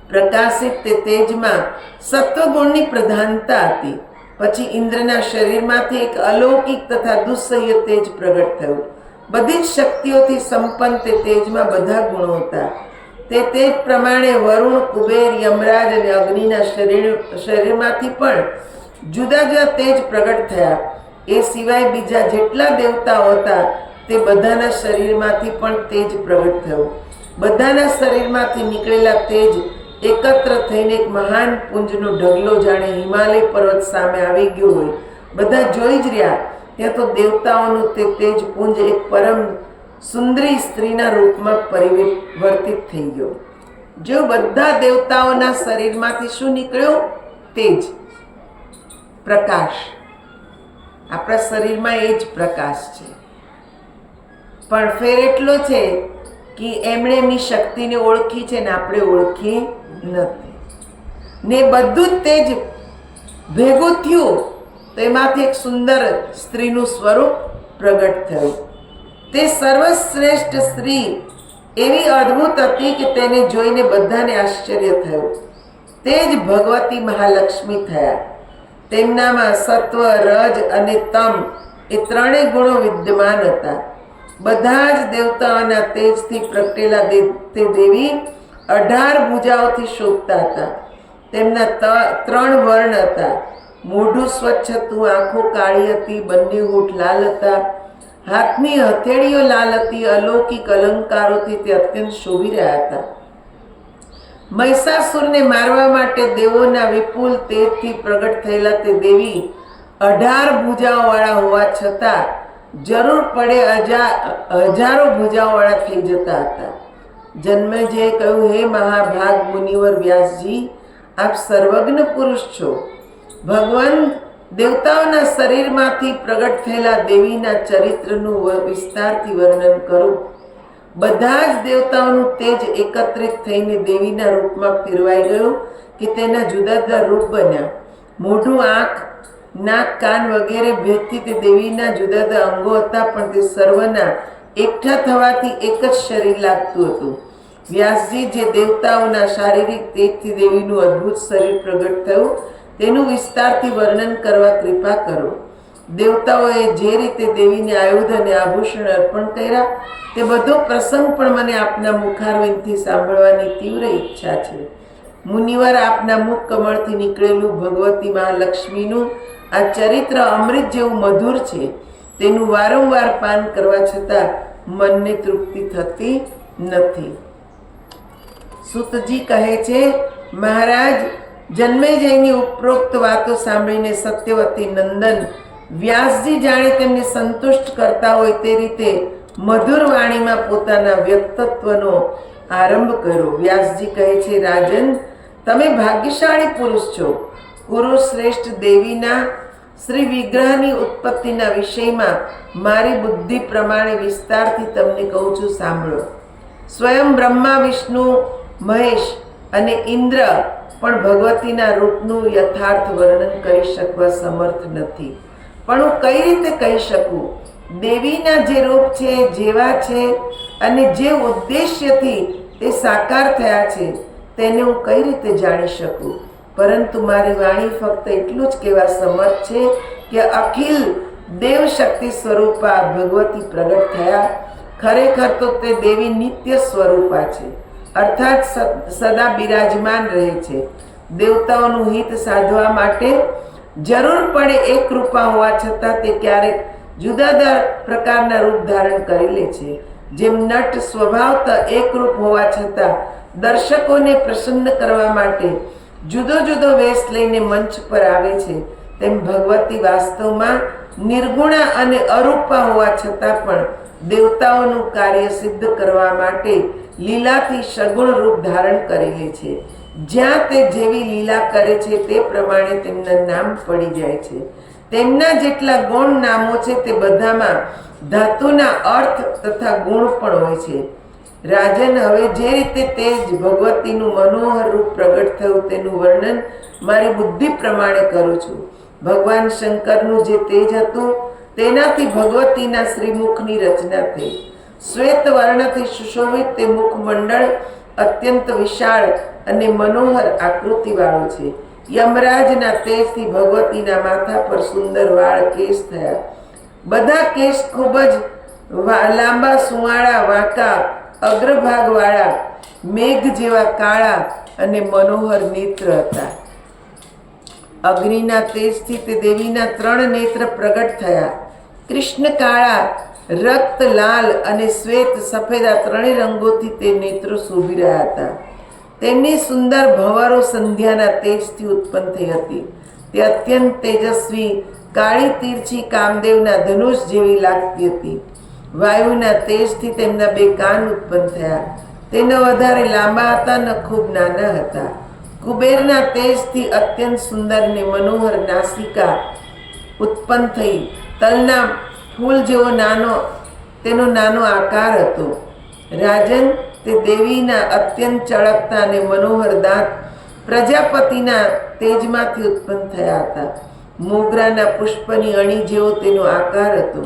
પ્રકાશિત તે તેજમાં સત્વગુણની પ્રધાનતા હતી. પછી ઇન્દ્રના શરીરમાંથી એક અલૌકિક તથા દુસ્સહ્ય તેજ પ્રગટ થયું. બધી જ શક્તિઓથી સંપન્ન તે તેજમાં બધા ગુણો હતા. તે તેજ પ્રમાણે વરુણ, કુબેર, યમરાજ અને અગ્નિના શરીરમાંથી પણ જુદા જુદા તેજ પ્રગટ થયા. એ સિવાય બીજા જેટલા દેવતાઓ હતા તે બધાના શરીરમાંથી પણ તેજ પ્રગટ થયું. બધાના શરીરમાંથી નીકળેલા તેજ એકત્ર થઈને એક મહાન પુંજનો ઢગલો જાણે હિમાલય પર્વત સામે આવી ગયો હોય. બધા જોઈ જ રહ્યા. ત્યાં તો દેવતાઓનું તે તેજ પુંજ એક પરમ સુંદરી સ્ત્રીના રૂપમાં પરિવર્તિત થઈ ગયો. જો બધા દેવતાઓના શરીરમાંથી શું નીકળ્યું? તેજ, પ્રકાશ. આપણા શરીરમાં એ જ પ્રકાશ છે, પણ ફેર એટલો છે કે એમણે એમની શક્તિને ઓળખી છે ને આપણે ઓળખી નથી. ને બધું જ તેજ ભેગું થયું તો એમાંથી એક સુંદર સ્ત્રીનું સ્વરૂપ પ્રગટ થયું. તે સર્વશ્રેષ્ઠ સ્ત્રી એવી અદ્ભુત હતી કે તેને જોઈને બધાને આશ્ચર્ય થયું. તે જ ભગવતી મહાલક્ષ્મી થયા. તેમનામાં સત્વ, રજ અને તમ એ ત્રણેય ગુણો વિદ્યમાન હતા. બધા જ દેવતાઓના તેજથી પ્રગટેલા તે દેવી 18 ભુજાઓથી શોભતા હતા. તેમના 3 વર્ણ હતા. મોઢું સ્વચ્છ હતું, આંખો કાળી હતી, બંને હોઠ લાલ હતા, હાથની હથેળીઓ લાલ હતી. અલૌકિક અલંકારોથી તે અત્યંત શોભી રહ્યા હતા. મહિષાસુરને મારવા માટે દેવોના વિપુલ તેજથી પ્રગટ થયેલા તે દેવી 18 ભુજાઓવાળા હોવા છતાં જરૂર પડે હજારો ભુજાઓવાળા થઈ જતા હતા. જન્મેજયે કહ્યું, હે મહાભાગ મુનિવર વ્યાસજી, આપ સર્વજ્ઞ પુરુષ છો. ભગવાન દેવતાઓના શરીરમાંથી પ્રગટ થયેલા દેવીના ચરિત્રનું વિસ્તારથી વર્ણન કરો. બધા જ દેવતાઓનું તેજ એકત્રિત થઈને દેવીના રૂપમાં ફેરવાઈ ગયું કે તેના જુદા જુદા રૂપ બન્યા. મોઢું, આંખ, નાક, કાન વગેરે ભેદથી તે દેવીના જુદા જુદા અંગો હતા, પણ તે સર્વના એકઠા થવાથી એક જ શરીર લાગતું હતું. વ્યાસજી, જે દેવતાઓના શારીરિક તેજથી દેવીનું અદ્ભુત શરીર પ્રગટ થયું તેનું વિસ્તારથી વર્ણન કરવા કૃપા કરો. દેવતાઓએ જે રીતે દેવીને આયુધ અને આભૂષણ અર્પણ કર્યા તે બધો પ્રસંગ પણ મને આપના મુખારવિંદથી સાંભળવાની તીવ્ર ઈચ્છા છે. મુનિવર, આપના મુખ કમળથી નીકળેલું ભગવતી મહાલક્ષ્મીનું આ ચરિત્ર અમૃત જેવું મધુર છે. તેનું વારંવાર પાન કરવા છતાં મનને તૃપ્તિ થતી નથી. સુતજી કહે છે, મહારાજ, જન્મેજયની ઉપરોક્ત વાતો સાંભળીને સત્યવતી નંદન વ્યાસજી જાણે તેમને સંતુષ્ટ કરતા હોય તે રીતે મધુર વાણીમાં પોતાના વ્યક્તિત્વનો આરંભ કર્યો. વ્યાસજી કહે છે, રાજન, તમે ભાગ્યશાળી પુરુષ છો. કુરુ શ્રેષ્ઠ દેવીના શ્રી વિગ્રહની ઉત્પત્તિના વિષયમાં મારી બુદ્ધિ પ્રમાણે વિસ્તારથી તમને કહું છું, સાંભળો. સ્વયં બ્રહ્મા, વિષ્ણુ, મહેશ અને ઇન્દ્ર પણ ભગવતીના રૂપનું યથાર્થ વર્ણન કરી શકવા સમર્થ નથી. પણ હું કઈ રીતે કહી શકું? દેવીના જે રૂપ છે, જેવા છે અને જે ઉદ્દેશ્યથી તે સાકાર થયા છે તેને હું કઈ રીતે જાણી શકું? પરંતુ મારી વાણી ફક્ત એટલું જ કહેવા સમર્થ છે કે અખિલ દેવ શક્તિ સ્વરૂપા ભગવતી પ્રગટ થયા. ખરેખર તો તે દેવી નિત્ય સ્વરૂપા છે, અર્થાત સદા બિરાજમાન રહે છે. દેવતાઓનું હિત સાધવા માટે જરૂર પડે એક રૂપા હોવા છતાં તે ક્યારેક જુદા જુદા પ્રકારના રૂપ ધારણ કરી લે છે. જેમ નટ સ્વભાવત એક રૂપ હોવા છતાં દર્શકોને પ્રસન્ન કરવા માટે જુદો જુદો વેશ લઈને મંચ પર આવે છે, તેમ ભગવતી વાસ્તવમાં નિર્ગુણા અને અરૂપા હોવા છતાં પણ દેવતાઓનું કાર્ય સિદ્ધ કરવા માટે લીલાથી સગુણ રૂપ ધારણ કરી લે છે. જ્યાં તે જેવી લીલા કરે છે તે પ્રમાણે તેમના નામ પડી જાય છે. તેમના જેટલા ગુણ નામો છે તે બધામાં ધાતુના અર્થ તથા ગુણ પણ હોય છે. રાજન, હવે જે રીતે તેજ ભગવતીનું મનોહર રૂપ પ્રગટ થયું તેનું વર્ણન મારી બુદ્ધિ પ્રમાણે કરું છું. ભગવાન શંકરનું જે તેજ હતું તેનાથી ભગવતીના શ્રીમુખની રચના થઈ. શ્વેત વર્ણથી સુશોભિત તે મુખમંડળ અત્યંત વિશાળ અને મનોહર આકૃતિવાળું છે. યમરાજના તેજથી ભગવતીના માથા પર સુંદર વાળ કેશ થયા. બધા કેશ ખૂબ જ લાંબા, સુંવાળા, વાંકા, અગ્રભાગવાળા, મેઘ જેવા કાળા અને મનોહર નેત્ર હતા. અગ્નિના તેજથી તે દેવીના 3 નેત્ર પ્રગટ થયા. કૃષ્ણ કાળા, રક્ત લાલ અને શ્વેત સફેદ આ 3 રંગોથી તે નેત્રો શોભી રહ્યા હતા. તેમની સુંદર ભંવરો સંધ્યાના તેજથી ઉત્પન્ન થઈ હતી. તે અત્યંત તેજસ્વી, કાળી તીરછી કામદેવના ધનુષ જેવી લાગતી હતી. વાયુના તેજથી તેમના 2 કાન ઉત્પન્ન થયા. તે ન વધારે લાંબા હતા ન ખૂબ નાના હતા. કુબેરના તેજથી અત્યંત સુંદર ને મનોહર નાસિકા ઉત્પન્ન થઈ. તલના ફૂલ જેવો તેનો નાનો આકાર હતો. રાજન, તે દેવીના અત્યંત ચળકતા અને મનોહર દાંત પ્રજાપતિના તેજમાંથી ઉત્પન્ન થયા હતા. મોગરાના પુષ્પની અણી જેવો તેનો આકાર હતો.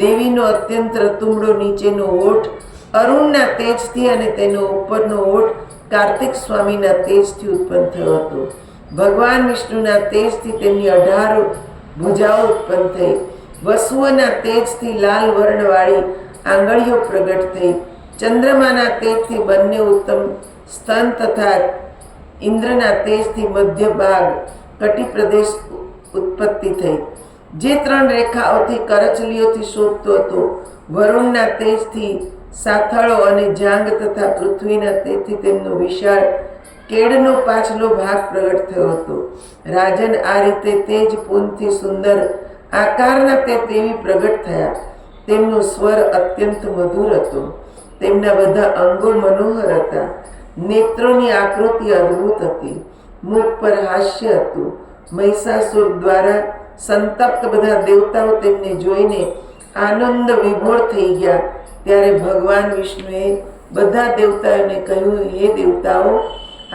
દેવીનો અત્યંત રતુમડો નીચેનો ઓઠ અરુણના તેજથી અને તેનો ઉપરનો ઓઠ કાર્તિક સ્વામીના તેજથી ઉત્પન્ન થયો હતો. ભગવાન વિષ્ણુના તેજથી તેમની 18 ભુજાઓ ઉત્પન્ન થઈ. વસુઓના તેજથી લાલ વર્ણવાળી આંગળીઓ પ્રગટ થઈ. ચંદ્રમાના તેજથી બંને ઉત્તમ સ્તન તથા ઇન્દ્રના તેજથી મધ્ય ભાગ કટિ પ્રદેશ ઉત્પત્તિ થઈ. જે 3 રેખાઓથી કરચલીઓથી શોભતો હતો. વરુણના તેજથી સાથળો અને જાંગ તથા પૃથ્વીના તેજથી તેમનો વિશાળ કેડનો પાછલો ભાગ પ્રગટ થયો હતો. રાજન, આ રીતે તેજ પૂનથી સુંદર આકારના તે દેવી પ્રગટ થયા. તેમનો સ્વર અત્યંત મધુર હતો. તેમના બધા અંગો મનોહર હતા. નેત્રોની આકૃતિ અદ્ભુત હતી. મુખ પર હાસ્ય હતું. મહિષાસુર દ્વારા સંતપ્ત બધા દેવતાઓ તેમને જોઈને આનંદ વિભોર થઈ ગયા. ત્યારે ભગવાન વિષ્ણુએ બધા દેવતાઓને કહ્યું, હે દેવતાઓ,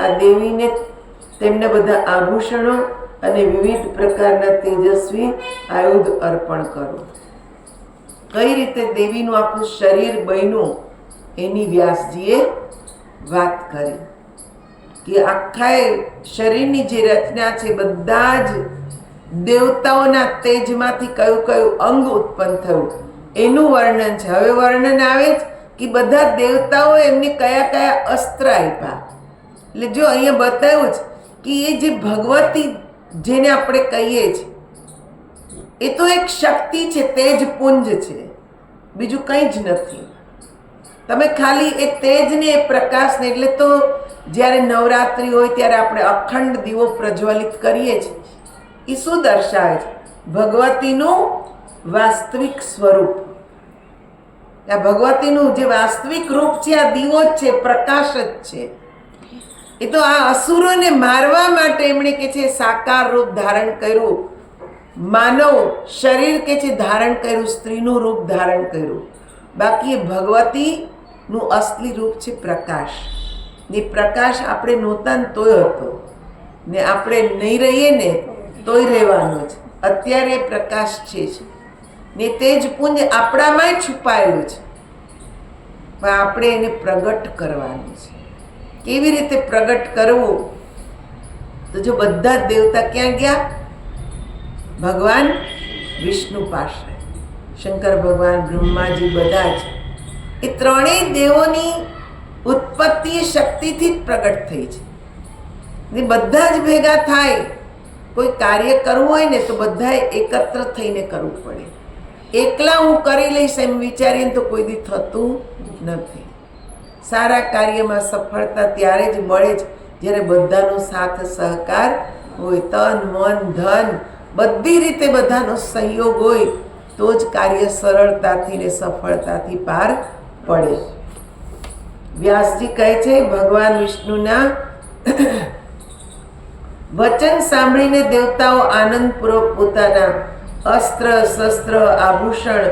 આ દેવીને તેમના બધા આભૂષણો અને વિવિધ પ્રકારના તેજસ્વી આયુધ અર્પણ કરો. કઈ રીતે દેવીનું આખું શરીર બન્યું એની વ્યાસજીએ વાત કરી કે આખા શરીરની જે રચના છે બધા જ દેવતાઓના તેજમાંથી કયું કયું અંગ ઉત્પન્ન થયું એનું વર્ણન છે. હવે વર્ણન આવે છે કે બધા દેવતાઓ એમને કયા કયા અસ્ત્ર આપ્યા. એટલે જો અહીંયા બતાવ્યું છે કે એ જે ભગવતી જેને આપણે કહીએ છીએ એ તો એક શક્તિ છે, તેજ પુંજ છે, બીજું કંઈ જ નથી. તમે ખાલી એ તેજને એ પ્રકાશને, એટલે તો જ્યારે નવરાત્રિ હોય ત્યારે આપણે અખંડ દીવો પ્રજ્વલિત કરીએ છીએ. એ શું દર્શાવે છે? ભગવતીનું વાસ્તવિક સ્વરૂપ. આ ભગવતીનું જે વાસ્તવિક રૂપ છે આ દીવો જ છે, પ્રકાશ જ છે. એ તો આ અસુરોને મારવા માટે એમણે કે છે સાકાર રૂપ ધારણ કર્યું, માનવ શરીર કે છે ધારણ કર્યું, સ્ત્રીનું રૂપ ધારણ કર્યું. બાકી એ ભગવતીનું અસલી રૂપ છે પ્રકાશ. ને પ્રકાશ આપણે નહોતા ને તોય હતો, ને આપણે નહીં રહીએ ને તોય રહેવાનો છે. અત્યારે પ્રકાશ છે ને તેજ પુંજ આપણામાં છુપાયેલું છે, પણ આપણે એને પ્રગટ કરવાનું છે. કેવી રીતે પ્રગટ કરવું? તો જો બધા જ દેવતા ક્યાં ગયા? ભગવાન વિષ્ણુ પાસે. શંકર ભગવાન, બ્રહ્માજી, બધા જ એ ત્રણેય દેવોની ઉત્પત્તિ શક્તિથી જ પ્રગટ થઈ છે. ને બધા જ ભેગા થાય. કોઈ કાર્ય કરવું હોય ને તો બધાએ એકત્ર થઈને કરવું પડે. એકલા હું કરી લઈશ એમ વિચારીને તો કોઈ દી થતું નથી. સારા કાર્યમાં સફળતા ત્યારે જ મળે છે જ્યારે બધાનો સાથ સહકાર હોય, તન મન ધન બધી રીતે બધાનો સહયોગ હોય તો જ કાર્ય સરળતાથી ને સફળતાથી પાર પડે. વ્યાસજી કહે છે ભગવાન વિષ્ણુના વચન સાંભળીને દેવતાઓ આનંદપૂર્વક પોતાના અસ્ત્ર શસ્ત્ર આભૂષણ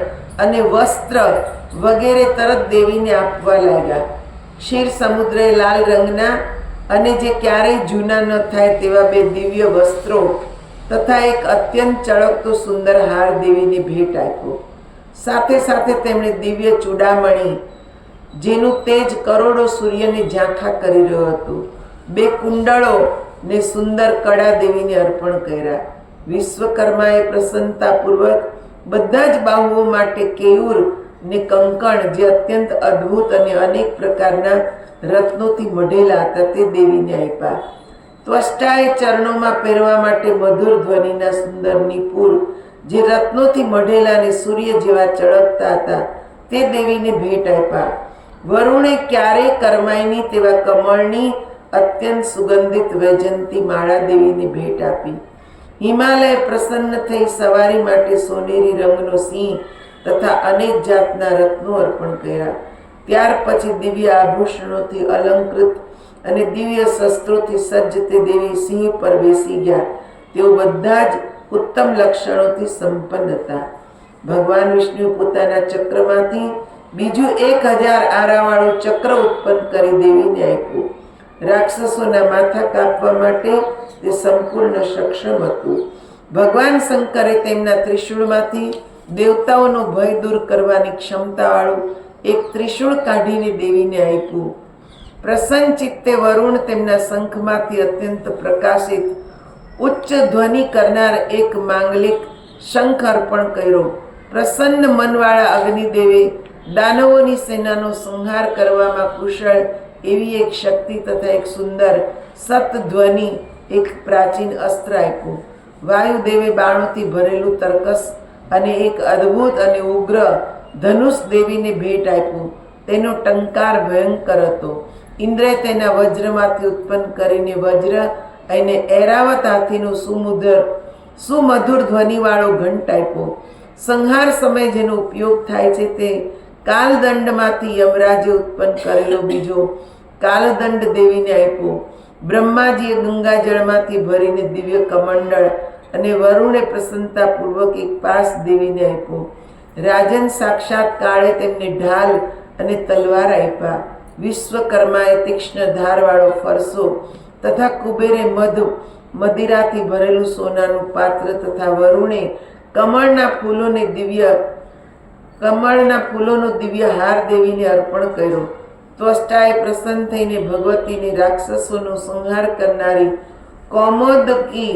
અને વસ્ત્ર વગેરે તરત દેવીને આપવા લાગ્યા. ક્ષીર સમુદ્રે લાલ રંગના અને જે ક્યારેય જૂના ન થાય તેવા 2 દિવ્ય વસ્ત્રો તથા એક અત્યંત ચળકતો સુંદર હાર દેવીને ભેટ આપ્યો. સાથે સાથે તેમણે દિવ્ય ચૂડામણી જેનું તેજ કરોડો સૂર્યને ઝાંખા કરી રહ્યો હતું, 2 કુંડળો ને સુંદર કડા દેવીને અર્પણ કર્યા. વિશ્વકર્માએ પ્રસન્નતાપૂર્વક બધા જ બાહુઓ માટે કેયુર ને કંકણ જે અત્યંત અદ્ભુત અને અનેક પ્રકારના રત્નોથી મઢેલા હતા તે દેવીને આપ્યા. ત્વષ્ટાએ ચરણોમાં પહેરવા માટે મધુર ધ્વનિના સુંદર નિપુર જે રત્નોથી મઢેલા અને સૂર્ય જેવા ચળકતા હતા તે દેવીને ભેટ આપ્યા. વરુણે ક્યારેય કરમાયની તેવા કમળની અત્યંત સુગંધિત વૈજંતી માળા દેવીને ભેટ આપી. હિમાલય પ્રસન્ન થઈ સવારી માટે સોનેરી રંગનો સિંહ તથા અનેક જાતના રત્નો અર્પણ કર્યા. ત્યાર પછી દિવ્ય આભૂષણોથી અલંકૃત અને દિવ્ય શસ્ત્રોથી સજ્જ તે દેવી સિંહ પર બેસી ગયા. તેઓ બધા જ ઉત્તમ લક્ષણોથી સંપન્ન હતા. ભગવાન વિષ્ણુ પોતાના ચક્રમાંથી બીજું 1000 આરાવાળું ચક્ર ઉત્પન્ન કરી દેવીને આપ્યું. રાક્ષસોના માથા કાપવા માટે તે સંપૂર્ણ સક્ષમ હતું. ભગવાન શંકરે તેમના ત્રિશૂળમાંથી દેવતાઓનો ભય દૂર કરવાની ક્ષમતાવાળું એક ત્રિશૂળ કાઢીને દેવીને આપ્યું. પ્રસન્ન ચિત્તે વરુણ તેમના શંખમાંથી અત્યંત પ્રકાશિત ઉચ્ચ ધ્વનિ કરનાર એક માંગલિક શંખ અર્પણ કર્યો. પ્રસન્ન મનવાળા અગ્નિદેવે દાનવોની સેનાનો સંહાર કરવામાં કુશળ એવી એક શક્તિ તથા એક સુંદર સત ધ્વનિ એક પ્રાચીન અસ્ત્ર આપ્યું. વાયુદેવે બાણોથી ભરેલું તર્કસ અને એક અદ્ભુત અને ઉગ્ર ધનુષ દેવીને ભેટ આપ્યું. તેનો ટંકાર ભયંકર હતો. ઇન્દ્રે તેના વજ્રમાંથી ઉત્પન્ન કરીને વજ્ર અને ઐરાવત હાથીનો સુમધુર ધ્વનિવાળો ઘંટ આપ્યો. સંહાર સમય જેનો ઉપયોગ થાય છે તે કાલદંડમાંથી યમરાજે ઉત્પન્ન કરેલો બીજો કાલદંડ દેવીને આપ્યો. બ્રહ્માજીએ ગંગાજળમાંથી ભરીને દિવ્ય કમંડળ અને વરુણે પ્રસન્નતાપૂર્વક એક પાસ દેવીને આપ્યો. રાજન સાક્ષાત કાળે તેમને ઢાલ અને તલવાર આપ્યા. વિશ્વકર્માએ તીક્ષ્ણ ધારવાળો ફરસો તથા કુબેરે મદિરાથી ભરેલું સોનાનું પાત્ર તથા વરુણે કમળના ફૂલોનો દિવ્ય હાર દેવીને અર્પણ કર્યો. ત્વષ્ટાએ પ્રસન્ન થઈને ભગવતીને રાક્ષસોનો સંહાર કરનારી કૌમોદકી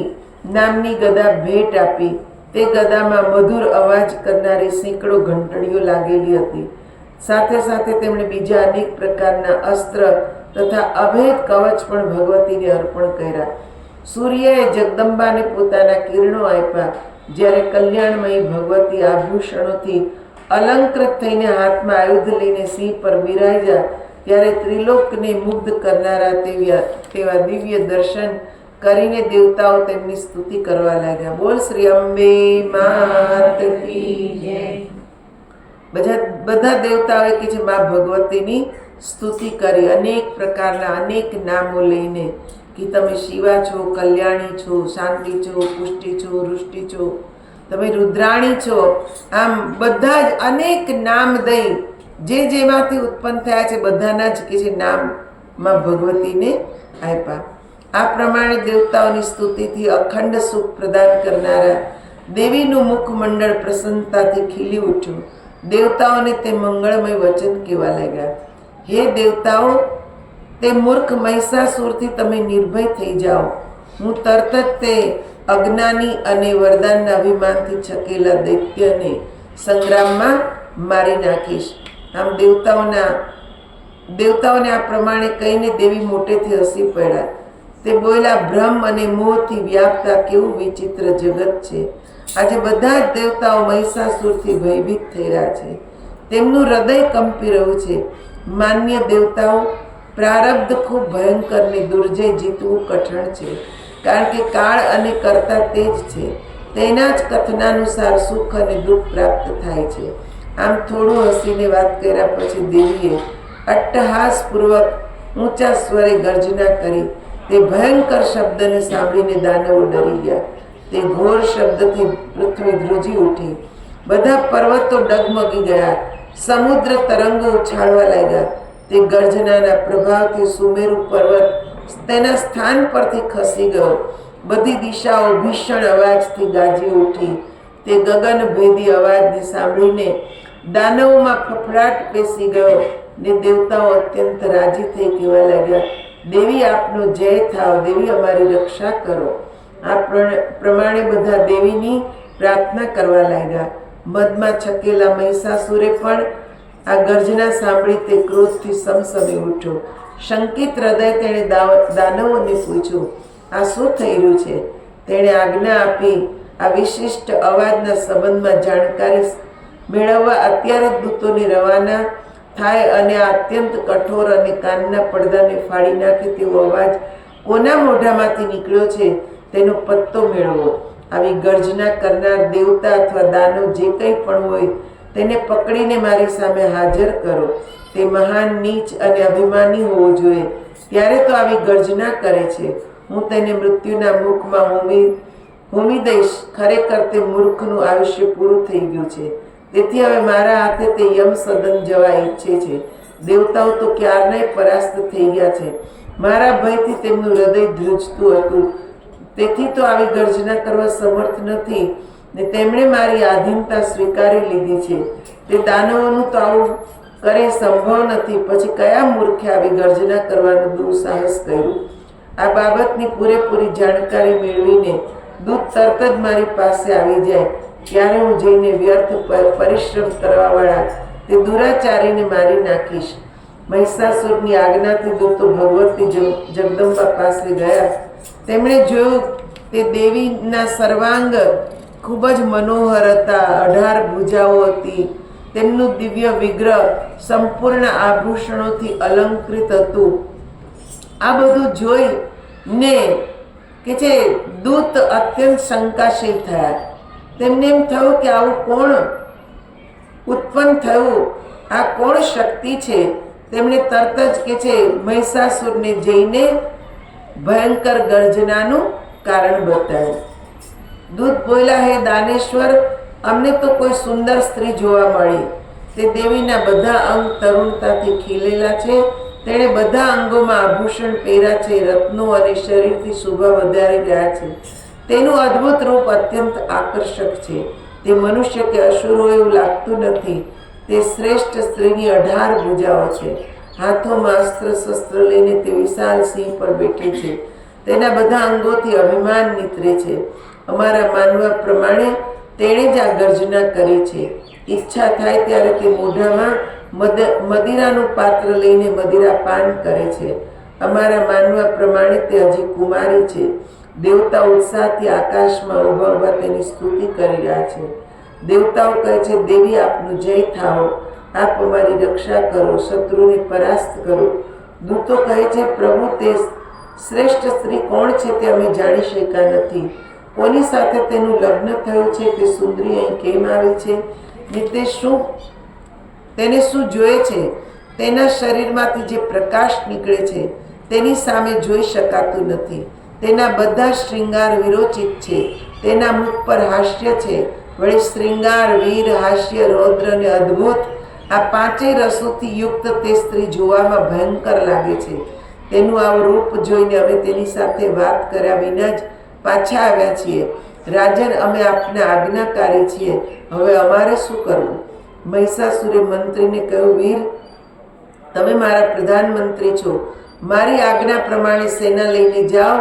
નામની ગદા ભેટ આપી. તે ગદામાં મધુર અવાજ કરનારી સેંકડો ઘંટડીઓ લાગેલી હતી. સાથે સાથે તેમણે બીજા અનેક પ્રકારના અસ્ત્ર તથા અભેદ કવચ પણ ભગવતીને અર્પણ કર્યા. સૂર્યએ જગદંબાને પોતાના કિરણો આપ્યા. જ્યારે કલ્યાણમયી ભગવતી આભૂષણોથી અલંકૃત થઈને હાથમાં આયુધ લઈને સિંહ પર બિરાજ્યા ત્યારે ત્રિલોકને મુગ્ધ કરનારા તેવા દિવ્ય દર્શન કરીને દેવતાઓ તેમની સ્તુતિ કરવા લાગ્યા. બોલ શ્રી અંબે માત કી જય. બધા દેવતાઓએ કે છે મા ભગવતીની સ્તુતિ કરી. અનેક પ્રકારના અનેક નામો લઈને કે તમે શિવા છો, કલ્યાણી છો, શાંતિ છો, પુષ્ટિ છો, વૃષ્ટિ છો, તમે રુદ્રાણી છો. આમ બધા જ અનેક નામ દઈ જેમાંથી ઉત્પન્ન થયા છે બધાના જ કે છે નામમાં ભગવતીને આપ્યા. આ પ્રમાણે દેવતાઓની સ્તુતિથી અખંડ સુખ પ્રદાન કરનારા દેવીનું મુખમંડળ પ્રસન્નતાથી ખીલી ઉઠ્યું. દેવતાઓને તે મંગળમય વચન કહેવા લાગ્યા. હે દેવતાઓ, તે મૂર્ખ મહિષાસુરથી તમે નિર્ભય થઈ જાઓ. હું તરત જ તે અજ્ઞાની અને વરદાનના અભિમાનથી છકેલા દૈત્યને સંગ્રામમાં મારી નાખીશ. આમ દેવતાઓને આ પ્રમાણે કહીને દેવી મોટેથી હસી પડ્યા. તે બોલ્યા, ભ્રમ અને મોહથી વ્યાપતા કેવું વિચિત્ર જગત છે. આજે બધા જ દેવતાઓ મહિષાસુરથી ભયભીત થઈ રહ્યા છે. તેમનું હૃદય કંપી રહ્યું છે. માન્ય દેવતાઓ, પ્રારબ્ધ ખૂબ ભયંકર ને દુર્જય જીતવું કઠણ છે. કારણ કે કાળ અને કર્તા તે જ છે. તેના જ કથનાનુસાર સુખ અને દુઃખ પ્રાપ્ત થાય છે. આમ થોડું હસીને વાત કર્યા પછી દેવીએ અટ્ટહાસપૂર્વક ઊંચા સ્વરે ગર્જના કરી. તે ભયંકર શબ્દને સાંભળીને દાનવો ડરી ગયા. તે ઘોર શબ્દથી પૃથ્વી ધ્રુજી ઉઠી. બધા પર્વતો ડગમગી ગયા. સમુદ્ર તરંગો ઉછાળવા લાગ્યા. તે ગર્જનાના પ્રભાવથી સુમેરુ પર્વત તેના સ્થાન પરથી ખસી ગયો. બધી દિશાઓ ભીષણ અવાજથી ગાજી ઉઠી. તે ગગનભેદી અવાજને સાંભળીને દાનવોમાં ફફડાટ પેસી ગયો ને દેવતાઓ અત્યંત રાજી થઈ કહેવા લાગ્યા, દેવી આપનો જય થાવ, દેવી અમારી રક્ષા કરો. આ પ્રમાણે બધા દેવીની પ્રાર્થના કરવા લાગ્યા. મદમાં છકેલા મહિષાસુરે પણ આ ગર્જના સાંભળી તે ક્રોધથી સમસમી ઉઠ્યો. શંકિત હૃદય તેણે દાનવોને પૂછ્યું, આ શું થઈ રહ્યું છે? તેણે આજ્ઞા આપી આ વિશિષ્ટ અવાજના સંબંધમાં જાણકારી મેળવવા અત્યારે જ દૂતોને રવાના થાય અને આ અત્યંત કઠોર અને કાનના પડદાને ફાડી નાખે તેવો અવાજ કોના મોઢામાંથી નીકળ્યો છે તેનો પત્તો મેળવો. આવી ગર્જના કરનાર દેવતા અથવા દાનવ જે કંઈ પણ હોય તેને પકડીને મારી સામે હાજર કરો. તે મહાન, નીચ અને અભિમાની હોવો જોઈએ, ત્યારે તો આવી ગર્જના કરે છે. હું તેને મૃત્યુના મુખમાં હોમી દઈશ. ખરેખર તે મૂર્ખનું આયુષ્ય પૂરું થઈ ગયું છે. તેથી હવે મારા હાથે તે યમ સદન જવા ઈચ્છે છે. દેવતાઓ તો ક્યારનાય પરાસ્ત થઈ ગયા છે. મારા ભયથી તેમનું હૃદય ધ્રુજતું હતું. તેથી તો આવી ગર્જના કરવા સમર્થ નથી ને તેમણે મારી આધીનતા સ્વીકારી લીધી છે. તે દાનવોનું તો આવું કરે સંભવ નથી. પછી કયા મૂર્ખે આવી ગર્જના કરવાનું દુઃસાહસ કર્યું? આ બાબતની પૂરેપૂરી જાણકારી મેળવીને દૂત તરત જ મારી પાસે આવી જાય ત્યારે હું જઈને વ્યર્થ પરિશ્રમ કરવાવાળા તે દુરાચારીને મારી નાખીશ. મહિષાસુરની આજ્ઞાથી દૂતો ભગવતી જગદંબા પાસે ગયા. તેમણે જોયું તે દેવીના સર્વાંગ ખૂબ જ મનોહર હતા, 18 ભુજાઓ હતી. તેમનું દિવ્ય વિગ્રહ સંપૂર્ણ આભૂષણોથી અલંકૃત હતું. આ બધું જોઈને કે છે દૂત અત્યંત શંકાશીલ થયા. તેમને એમ થયું કે આવું કોણ ઉત્પન્ન થયું, આ કોણ શક્તિ છે? તેમણે તરત જ કે છે મહિષાસુરને જઈને ભયંકર ગર્જનાનું કારણ બતાવ્યું. દૂત બોલ્યા, હે દાનેશ્વર, અમને તો કોઈ સુંદર સ્ત્રી જોવા મળી. તે દેવીના બધા અંગ તરુણતાથી ખીલેલા છે. તેણે બધા અંગોમાં આભૂષણ પહેર્યા છે, રત્નો અને શરીરથી શોભા વધારી રહ્યા છે. તેનું અદ્ભુત રૂપ અત્યંત આકર્ષક છે. તે મનુષ્ય કે અસુરો એવું લાગતું નથી. તે શ્રેષ્ઠ સ્ત્રીની 18 ભુજાઓ છે. હાથોમાં અસ્ત્ર શસ્ત્ર લઈને તે વિશાળ સિંહ પર બેઠી છે. તેના બધા અંગોથી અભિમાન નીતરે છે. અમારા માનવા પ્રમાણે તેણે જ આ ગર્જના કરી છે. ઈચ્છા થાય ત્યારે તે મોઢામાં મદિરાનું પાત્ર લઈને મદિરા પાન કરે છે. અમારા માનવા પ્રમાણે તે હજી કુમારી છે. દેવતા ઉત્સાહથી આકાશમાં ઊભા ઊભા તેની સ્તુતિ કરી રહ્યા છે. દેવતાઓ કહે છે, દેવી આપનું જય થાઓ, આપ અમારી રક્ષા કરો, શત્રુને પરાસ્ત કરો. દૂતો કહે છે, પ્રભુ, તે શ્રેષ્ઠ સ્ત્રી કોણ છે તે અમે જાણી શક્યા નથી. કોની સાથે તેનું લગ્ન થયું છે? તે સુંદરી અહીં કેમ આવી છે ને તેને શું જોઈએ છે? તેના શરીરમાંથી જે પ્રકાશ નીકળે છે તેની સામે જોઈ શકાતું નથી. તેના બધા શ્રૃંગાર વિરોચિત છે. તેના મુખ પર હાસ્ય છે. વળી શ્રૃંગાર, વીર, હાસ્ય, રૌદ્ર અને અદ્ભુત, આ પાંચેય રસોથી યુક્ત તે સ્ત્રી જોવામાં ભયંકર લાગે છે. તેનું આવું રૂપ જોઈને અમે તેની સાથે વાત કર્યા વિના જ પાછા આવ્યા છીએ. રાજન, અમે આપના આજ્ઞાકારી છીએ. હવે અમારે શું કરવું? મહિષાસુરે મંત્રીને કહ્યું, વીર, તમે મારા પ્રધાનમંત્રી છો. મારી આજ્ઞા પ્રમાણે સેના લઈને જાઓ.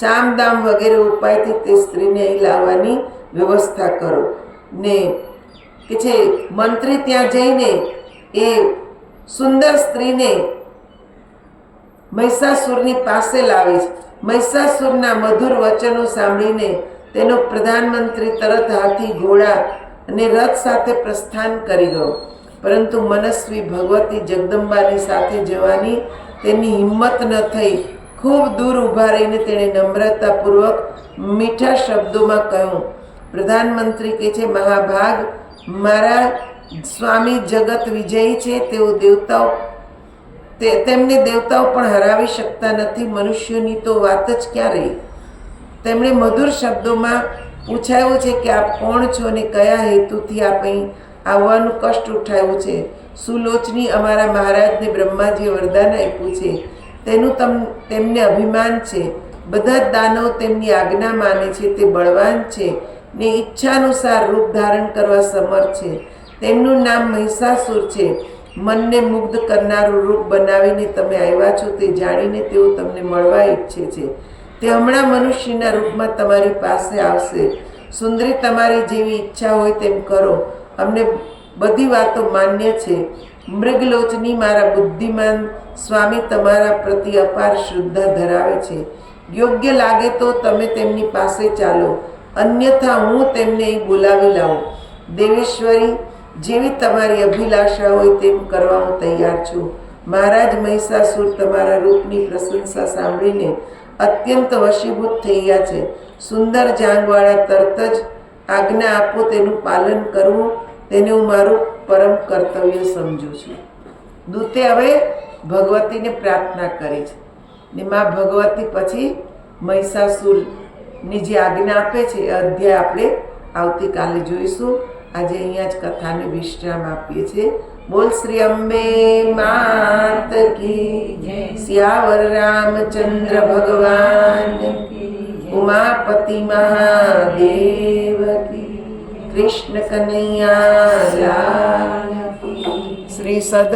સામદામ વગેરે ઉપાયથી તે સ્ત્રીને અહીં લાવવાની વ્યવસ્થા કરો. ને કે છે મંત્રી ત્યાં જઈને એ સુંદર સ્ત્રીને મહિષાસુરની પાસે લાવે છે. મહિષાસુરના મધુર વચનો સાંભળીને તેનો પ્રધાનમંત્રી તરત હાથી, ઘોડા અને રથ સાથે પ્રસ્થાન કરી ગયો. પરંતુ મનસ્વી ભગવતી જગદંબાની સાથે જવાની તેની હિંમત ન થઈ. ખૂબ દૂર ઊભા રહીને તેણે નમ્રતાપૂર્વક મીઠા શબ્દોમાં કહ્યું. પ્રધાનમંત્રી કહે છે, મહાભાગ, મારા સ્વામી જગત વિજયી છે. તેમને દેવતાઓ પણ હરાવી શકતા નથી. મનુષ્યોની તો વાત જ ક્યાં રહી. તેમણે મધુર શબ્દોમાં પૂછાયું છે કે આપ કોણ છો અને કયા હેતુથી આપ અહીં આવવાનું કષ્ટ ઉઠાવ્યું છે? સુલોચની, અમારા મહારાજને બ્રહ્માજીએ વરદાન આપ્યું છે. તેનું તેમને અભિમાન છે. બધા જ દાનવ તેમની આજ્ઞા માને છે. તે બળવાન છે ને ઈચ્છાનુસાર રૂપ ધારણ કરવા સમર્થ છે. તેમનું નામ મહિષાસુર છે. મનને મુગ્ધ કરનારું રૂપ બનાવીને તમે આવ્યા છો તે જાણીને તેઓ તમને મળવા ઈચ્છે છે. તે હમણાં મનુષ્યના રૂપમાં તમારી પાસે આવશે. સુંદરી, તમારી જેવી ઈચ્છા હોય તેમ કરો. અમને બધી વાતો માન્ય છે. મૃગલોચની, મારા બુદ્ધિમાન સ્વામી તમારા પ્રતિ અપાર શ્રદ્ધા ધરાવે છે. યોગ્ય લાગે તો તમે તેમની પાસે ચાલો, અન્યથા હું તેમને અહીં બોલાવી લાવું. દેવેશ્વરી, જેવી તમારી અભિલાષા હોય તેમ કરવા હું તૈયાર છું. મહારાજ મહિષાસુર તમારા રૂપની પ્રશંસા સાંભળીને અત્યંત વશીભૂત થઈ ગયા છે. સુંદર જાંગવાળા, તરત જ આજ્ઞા આપો તેનું પાલન કરવું, તેને હું મારું પરમ કર્તવ્ય સમજું છું. દૂતે હવે ભગવતીને પ્રાર્થના કરી છે ને માં ભગવતી પછી મહિષાસુરની જે આજ્ઞા આપે છે એ અધ્યાય આપણે આવતીકાલે જોઈશું. આજે અહીંયા જ કથાને વિશ્રામ આપીએ છીએ. બોલ શ્રી અંબે માત કી જય. સિયાવર રામચંદ્ર ભગવાન કી, ઉમાપતિ મહાદેવ કી, કૃષ્ણ કનૈયા લાલ કી. શ્રી સદ